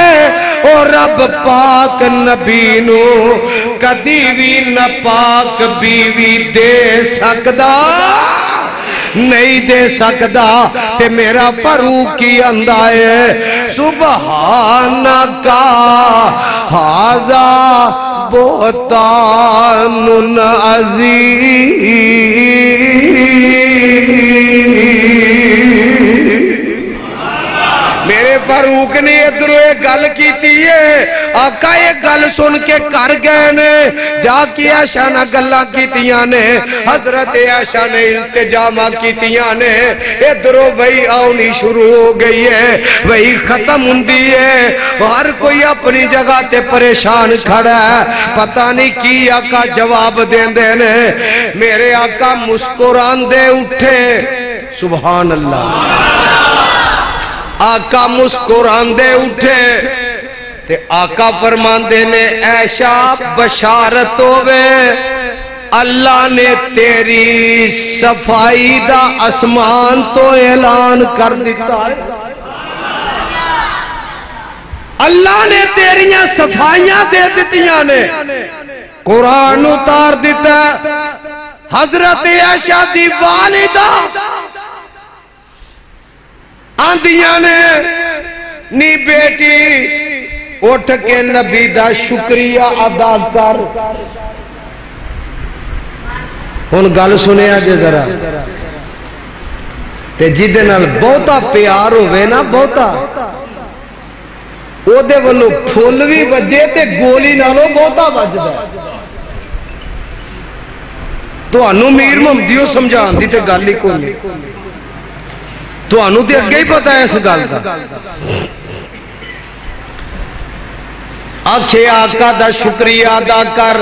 اور رب پاک نبی نو کدی بھی نہ پاک بیوی دے سکدا نہیں دے سکدا تے میرا فاروق کی اندائے سبحانکا ہاذا بہتان عظیم میرے فاروق نے ادھر ایک گل کی تیئے آقا ایک گل سن کے کر گئے نے جا کی عائشہ نہ گلہ کی تیاں نے حضرت عائشہ نے التجامہ کی تیاں نے ادھر وہی آؤنی شروع ہو گئی ہے وہی ختم ہوندی ہے ہر کوئی اپنی جگہ تے پریشان کھڑا ہے پتہ نہیں کی آقا جواب دین دینے میرے آقا مسکران دے اٹھے سبحان اللہ آقا مسکران دے اٹھے تے آقا فرمان دے نے عائشہ بشارت ہوئے اللہ نے تیری صفائی دا اسمان تو اعلان کر دیتا ہے اللہ نے تیریاں صفائیاں دے دیتیاں نے، قرآن اتار دیتا ہے۔ حضرت عائشہ دی والدہ آندیاں نے نی بیٹی اٹھ کے نبی دا شکریہ ادا کر۔ ہن گل سنیا جے ذرا، تے جدے نال بہتا پیار ہوئے نا، بہتا او دے ولو پھول بھی وجے تے گولی نالو بہتا وجدا ہے۔ تو انو میر محمدیو سمجھان دی تے گل ہی کوئی، تو انو تے اگے ہی پتہ ہے اس گل دا۔ آکھے آقا دا شکریہ ادا کر۔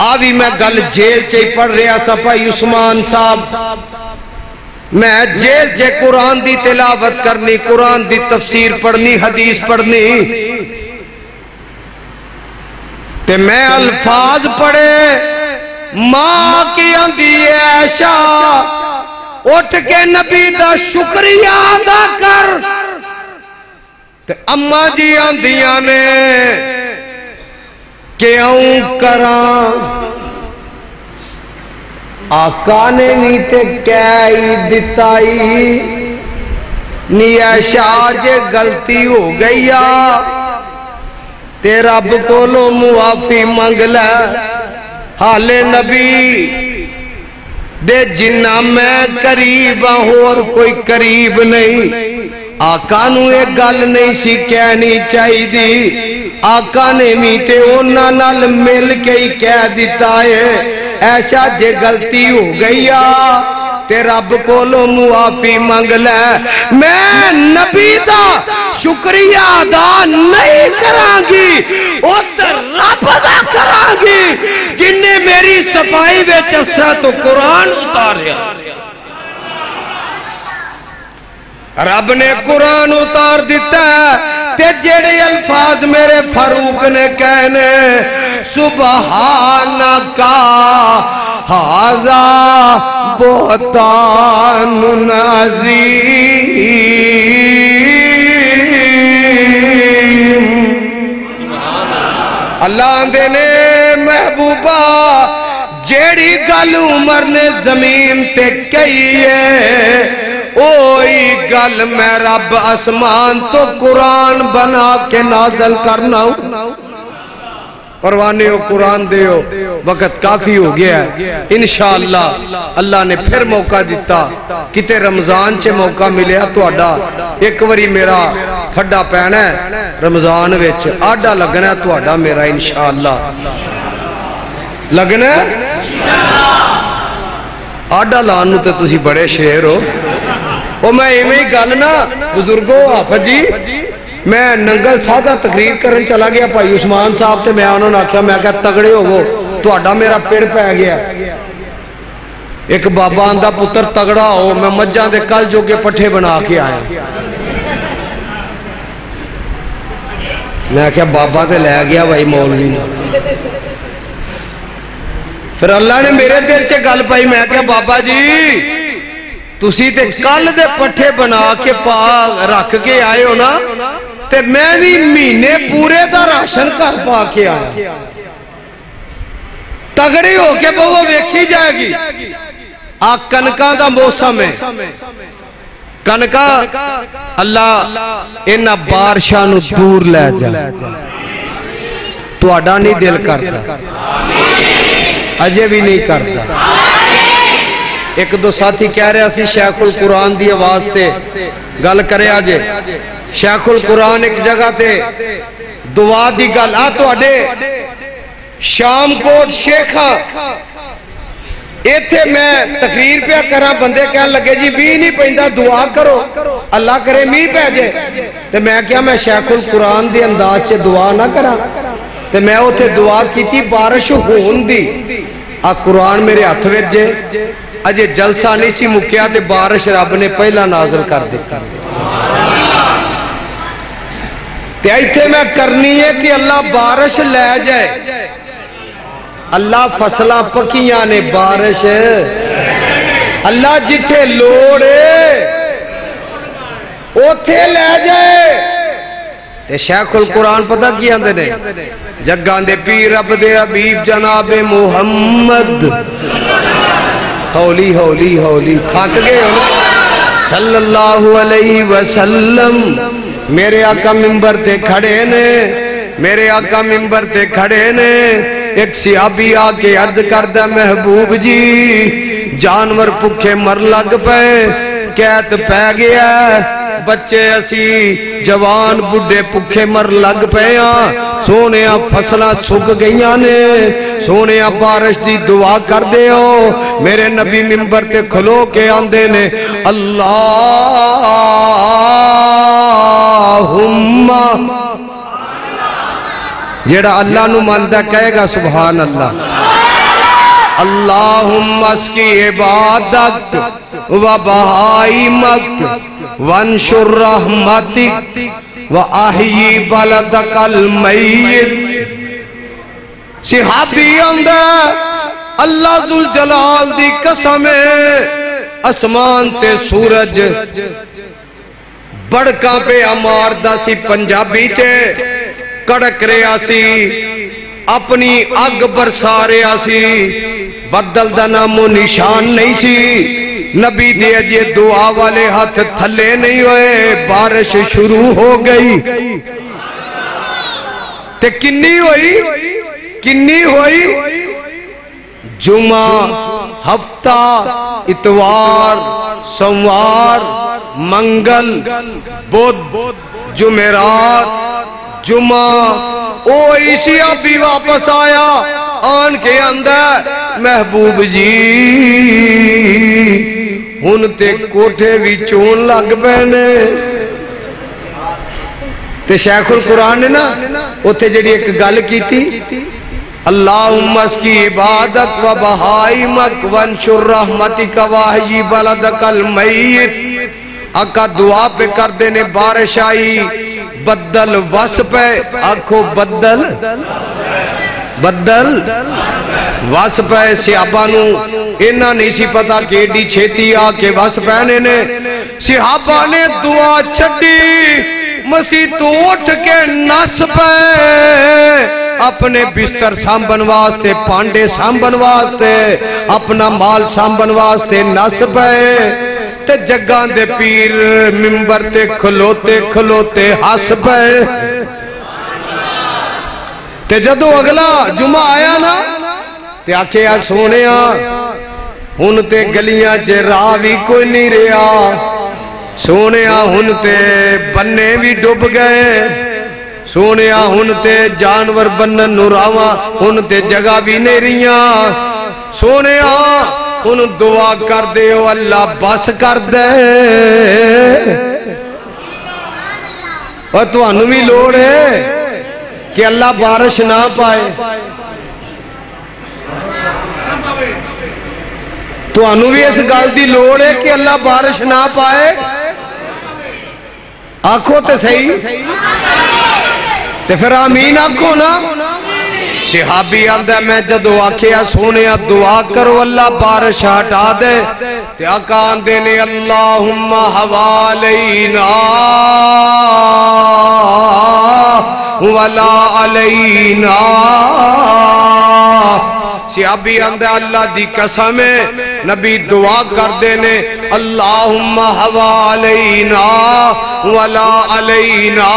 آوی میں گل جیل چے پڑھ رہا سا بھائی عثمان صاحب، میں جیل چے قرآن دی تلاوت کرنی، قرآن دی تفسیر پڑھنی، حدیث پڑھنی، تے میں الفاظ پڑھے، ماں کی اندھی عائشہ اٹھ کے نبی دا شکریہ ادا کر، تے اماں جی آندیاں نے کیوں کراں، آقا نے نیتے کہی دتائی، نی عائشہ جے غلطی ہو گیا تے رب کو لو معافی منگ لے۔ حال نبی دے جنہ میں قریب اور کوئی قریب نہیں، آقا نو ایک گل نہیں سی کہنی چاہی دی، آقا نے میتے اونا نال مل کے ہی کہہ دیتا ہے، ایسا جے غلطی ہو گیا تے رب کو لو معافی منگ لے۔ میں نبی دا شکریہ ادا نہیں کران گی، اس رب دا کران گی جن نے میری صفائی بے چسرا تو قرآن اتاریا۔ رب نے قرآن اتار دیتا ہے، تے جڑے الفاظ میرے فاروق نے کہنے، سبحانکا ھذا بہتان عظیم۔ اللہ دے نے محبوبہ جیڑی گل عمر نے زمین تے کہی ہے، اوہی گل میں رب آسمان تو قرآن بنا کے نازل کرنا ہوں۔ پروانے ہو قرآن دے ہو، وقت کافی ہو گیا ہے، انشاءاللہ اللہ نے پھر موقع دیتا، کتے رمضان چے موقع ملیا تو آڈا ایک وری میرا پھڑا پہنا ہے، رمضان ویچ آڈا لگنا ہے تو آڈا میرا انشاءاللہ لگنا ہے۔ آڈا لانو تے تسی بڑے شیر ہو، وہ میں ایمیں ہی گل نا بزرگو حافظ جی، میں ننگل سادہ تقریر کرن چلا گیا بھائی عثمان صاحب تے میں انہوں نے آکھیا، میں کہا تگڑے ہو گو تو آڈا میرا پیڑ پہ گیا۔ ایک بابا آندہ پتر تگڑا ہو، میں مجھان دے کل جو کے پٹھے بنا کے آیا۔ میں کہا بابا تے لے گیا بھائی مولوی نے، پھر اللہ نے میرے دل چے گل پائی، میں کہا بابا جی تسی تے کل دے پٹھے بنا کے رکھ کے آئے ہو نا، تے میں بھی مہینے پورے دا راشن کر پا کے آیا۔ تگڑی ہو کے وہ ویکھی جائے گی۔ کنکاں دا موسم ہے، کنکا اللہ انہا بارشاں نو دور لے جا، تو آڈا نہیں دل کرتا، اجے بھی نہیں کرتا۔ ایک دو ساتھی کہہ رہے اسی شیخ القرآن دی آواز تے گل کرے آجے، شیخ القرآن ایک جگہ تے دعا دی گل آ تو اڈے شام کوٹ شیخہ ایتھے میں تقریر پہ کرا، بندے کہنے لگے جی بھی نہیں پہندہ دعا کرو اللہ کرے می پہ جے، تے میں کیا میں شیخ القرآن دی انداز چے دعا نہ کرا، تے میں اتھے دعا کی تھی بارش ہون دی، قرآن میرے ہاتھ وچ جے، اجے جلسہ نہیں سی مکیا تے بارش رب نے پہلا نازل کر دیتا۔ تے ایتھے میں کرنی ہے کہ اللہ بارش لے جائے، اللہ فصلہ پکیاں نے بارش، اللہ جتھے لوڑے اوتھے لے جائے، تے شیخ القرآن پتہ کی آندے نے جگاں دے پیر رب دے حبیب جناب محمد ہولی ہولی ہولی تھک گئے ہو صلی اللہ علیہ وسلم میرے آقا ممبر تے کھڑے نے میرے آقا ممبر تے کھڑے نے ایک صحابی آکے عرض کردہ محبوب جی جانور پکھے مر لگ پے قید پہ گیا بچے اسی جوان بڑھے پکھے مر لگ پیا سونے فصلہ سک گئیاں نے سونے بارش دی دعا کر دے ہو میرے نبی ممبر تے کھلو کے آندے نے اللہم جیڑا اللہ نو ماندہ کہے گا سبحان اللہ اللہم اسکی عبادت و بہائمت وانشر رحمتک و احیی بلدک المیت صحابی اندہ اللہ ذوالجلال دی قسم اسمان تے سورج بڑکاں پہ اماردہ سی پنجابی چے کڑک رہا سی اپنی اگ برسا رہا سی بدل دا نام و نشان نہیں سی نبی دے اجے دعا والے ہاتھ تھلے نہیں ہوئے بارش شروع ہو گئی تے کنی ہوئی جمعہ ہفتہ اتوار سوموار منگل بدھ جمعرات جمعہ او اسی ابھی واپس آیا آن کے اندر محبوب جی ہن تے کوٹھے بھی چون لگ پہنے تے شیخ القرآن نے نا اتھے جڑی ایک گل کی تھی اللہم اسکی عبادت و بہائمک وانشر رحمتک واحیی بلدک المیت آقا دعا پہ کر دینے بارش آئی بدل وس پہ آنکھو بدل وس پہ صحابانو انہا نہیں سی پتا کہ ایڈی چھیتی آکے وس پہنے نے صحابہ نے دعا چھڑی مسیح تو اٹھ کے نس پہ اپنے بستر سامبن واسطے پانڈے سامبن واسطے اپنا مال سامبن واسطے نس پہ تے جگان دے پیر ممبر تے کھلوتے کھلوتے ہس پہ تے جدو اگلا جمعہ آیا نا تے آکے آ سونے ہن تے گلیاں چے راوی کوئی نہیں رہا سونے ہن تے بننے بھی ڈوب گئے سونے ہن تے جانور بنن نوراواں ہن تے جگہ بھی نہیں رہیاں سونے ہن دعا کر دے او اللہ بس کر دے اور تو انہوں بھی لوڑ ہے کہ اللہ بارش نہ پائے تو انہوں بھی اس گل دی لوڑ ہے کہ اللہ بارش نہ پائے آنکھوں تے صحیح تے پھر آمین آنکھوں نا صحابی آندہ میں جدو آکھیا سونے دعا کرو اللہ بارش ہٹا دے تے آقا آندے نے اللہم حوالینا ولا علینا صحابی اندھے اللہ دی قسم ہے نبی دعا کر دینے اللہم حوالینا ولا علینا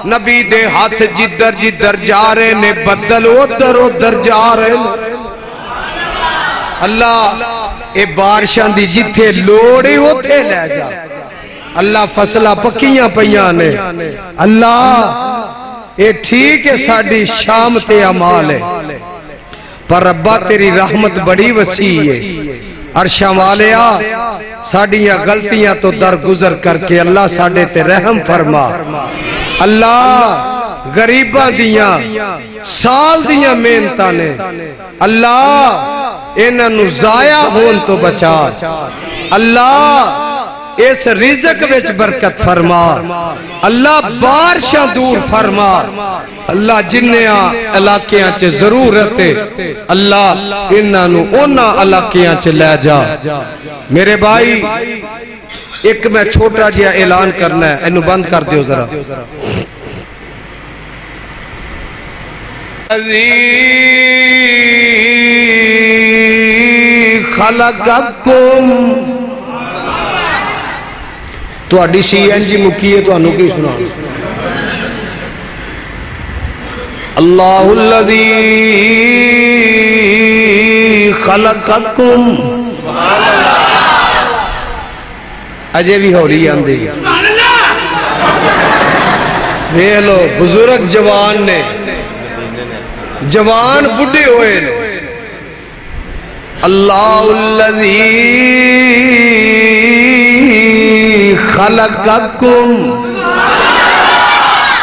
نبی دے ہاتھ جدر جدر جا رہے نے بدل ادھر ادھر جا رہے اللہ اے بارشاں دی جتھے لوڑے اتھے لے جا اللہ فصلہ پکیاں پیانے اللہ اے ٹھیک ہے ساڑھی شام تے عمال ہے پر ربا تیری رحمت بڑی وسیع ہے عرشاں والیا ساڑھیاں غلطیاں تو درگزر کر کے اللہ ساڑھے تے رحم فرما اللہ غریبہ دیاں سال دیاں محنتانے اللہ انہوں ضائع ہون تو بچا اللہ اس رزق وچ برکت فرما اللہ بارشاں دور فرما اللہ جنیاں علاقیاں چے ضرورت ہے اللہ انہوں اونا علاقیاں چے لے جا میرے بھائی ایک میں چھوٹا جیا اعلان کرنا ہے انہوں بند کر دیو ذرا خلقکم تو اڈی سی این جی مکی ہے تو انہوں کی سنا اللہ الذی خلقکم اجے بھی ہو رہی آندے ویہ لو بزرگ جوان نے جوان بڑھے ہوئے نے اللہ الذی خلقکم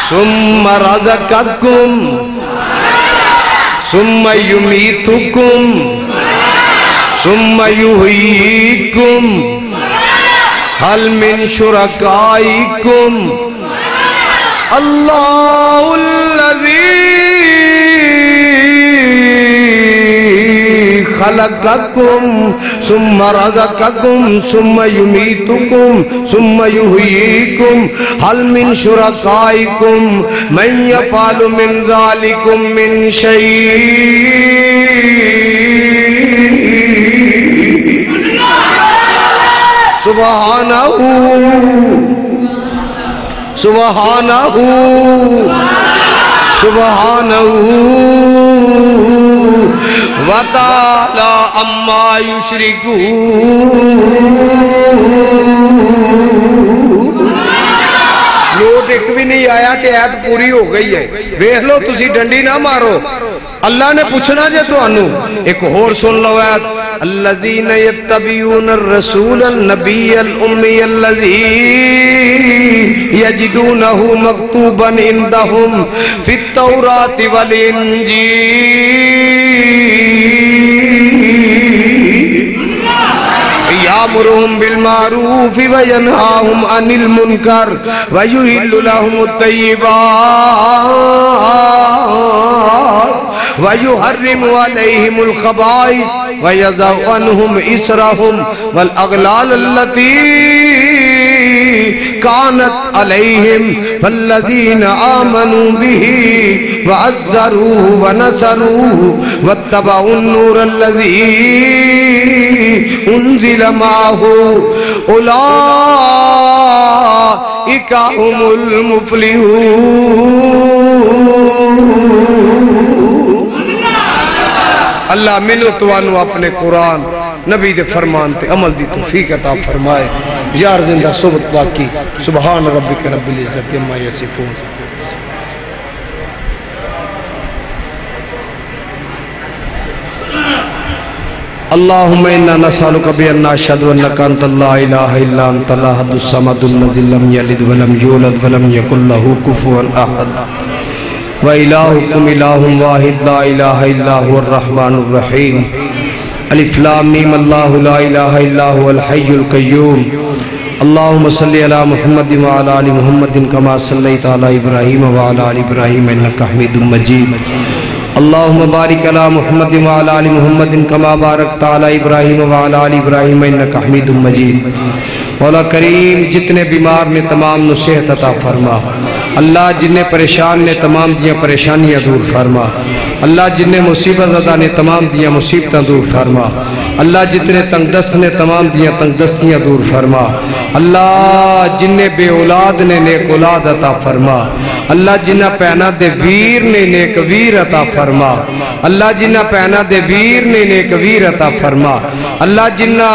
ثم رزقکم ثم یمیتکم ثم یحییکم هل من شرکائکم اللہ الذی خلقکم ثم رزقکم ثم یمیتکم ثم یحییکم هل من شرکائکم من یفعل من ذالکم من شیء سبحانہ سبحانہ سبحانہ وَتَعَالَى عَمَّا يُشْرِكُونَ نوٹ ایک بھی نہیں آیا کہ آیت پوری ہو گئی ہے ویکھ لو تسی ڈنڈی نہ مارو اللہ نے پوچھنا جے تو انو ایک اور سن لو آیت الذین یتبعون الرسول النبی الامی الذی یجدونہ مکتوبا عندہم فی التوراۃ والانجیل یامرہم بالمعروف وینہاہم عن المنکر ویحل لہم الطیبات وَيُحَرِّمُ عَلَيْهِمُ الْخَبَائِثَ وَيَضَعُ عَنْهُمْ إِصْرَهُمْ وَالْأَغْلَالَ الَّتِي كَانَتْ عَلَيْهِمْ فَالَّذِينَ آمَنُوا بِهِ وَعَزَّرُوهُ وَنَصَرُوهُ وَاتَّبَعُوا النُّورَ الَّذِي أُنزِلَ مَعَهُ أُولَئِكَ هُمُ الْمُفْلِحُونَ اللہ منو توانو اپنے قرآن نبی دے فرمان تے عمل دی توفیق عطا فرمائے یار زندہ صبت باقی سبحان ربک رب العزت عما یصفون اللہم انا نسألک بأننا اشہد انک انت لا الہ الا انت الاحد الصمد الذی لم یلد ولم یولد ولم یکن لہ کفوا احد وَإِلَاهُكُمْ إِلَاهٌ وَاحِدٌ لَا إِلَٰهَ إِلَّا هُوَ الرَّحْمَٰنُ الرَّحِيمُ الف لام میم اللہ لا الہ الا هو الحی القیوم اللہم صلی علی محمد وعلی آل محمد کما صلیت علی ابراہیم وعلی آل ابراہیم انکا حمید مجید اللہم بارک علی محمد وعلی آل محمد کما بارکت علی ابراہیم وعلی آل ابراہیم انکا حمید مجید مولا کریم جتنے بیمار نے تمام نو صحت عطا فرما اللہ جنہیں پریشان نے تمام دیا پریشانیاں دور فرما اللہ جنہیں مصیبت زدہ نے تمام دیا مصیبتاں دور فرما اللہ جتنے تنگ دست نے تمام دیا تنگ دستیاں دور فرما اللہ جنہیں بے اولاد نے نیک اولاد عطا فرما اللہ جنہ پینا دے ویر نے نیک ویر عطا فرما اللہ جنہ پینا دے ویر نے نیک ویر عطا فرما اللہ جنہ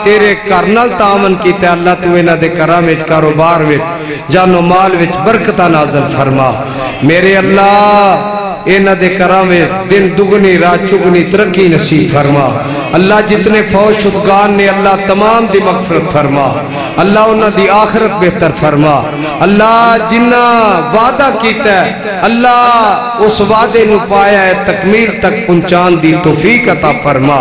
تیرے کرنل تامن کیتے اللہ تو انہ دے کرام وچ کاروبار وچ جانو مال وچ برکتہ نازل فرما میرے اللہ انہ دے کرام وچ دن دگنی رات چگنی ترقی نصیب فرما اللہ جتنے فوج شدگان نے اللہ تمام دی مغفرت فرما اللہ انہ دی آخرت بہتر فرما اللہ جنہ وعدہ کیتا ہے اللہ اس وعدے نو پایا ہے تکمیل تک پنچان دی توفیق عطا فرما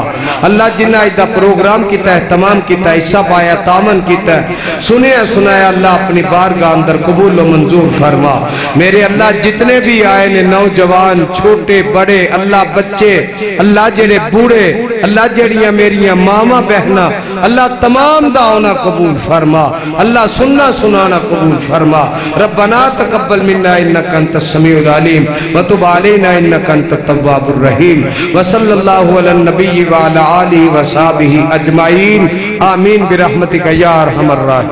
اللہ جنہ ایدہ پروگرام کیتا ہے تمام کیتا ہے حصہ پایا تامن کیتا ہے سنایا اللہ اپنی بارگاہ اندر قبول و منظور فرما میرے اللہ جتنے بھی آئے نے نوجوان چھوٹے بڑے اللہ بچے اللہ جڑے بوڑے اللہ جڑیاں میریاں ماما بہنا اللہ تمام دعونا قبول فرما، اللہ سننا سنانا قبول فرما۔ ربنا تقبل منا انکا انت السمیع العلیم وتب علینا انکا انت التواب الرحیم وصلی اللہ علی النبی وعلی آلہ وصحبہ اجمعین آمین برحمتک یا ارحم الراحمین۔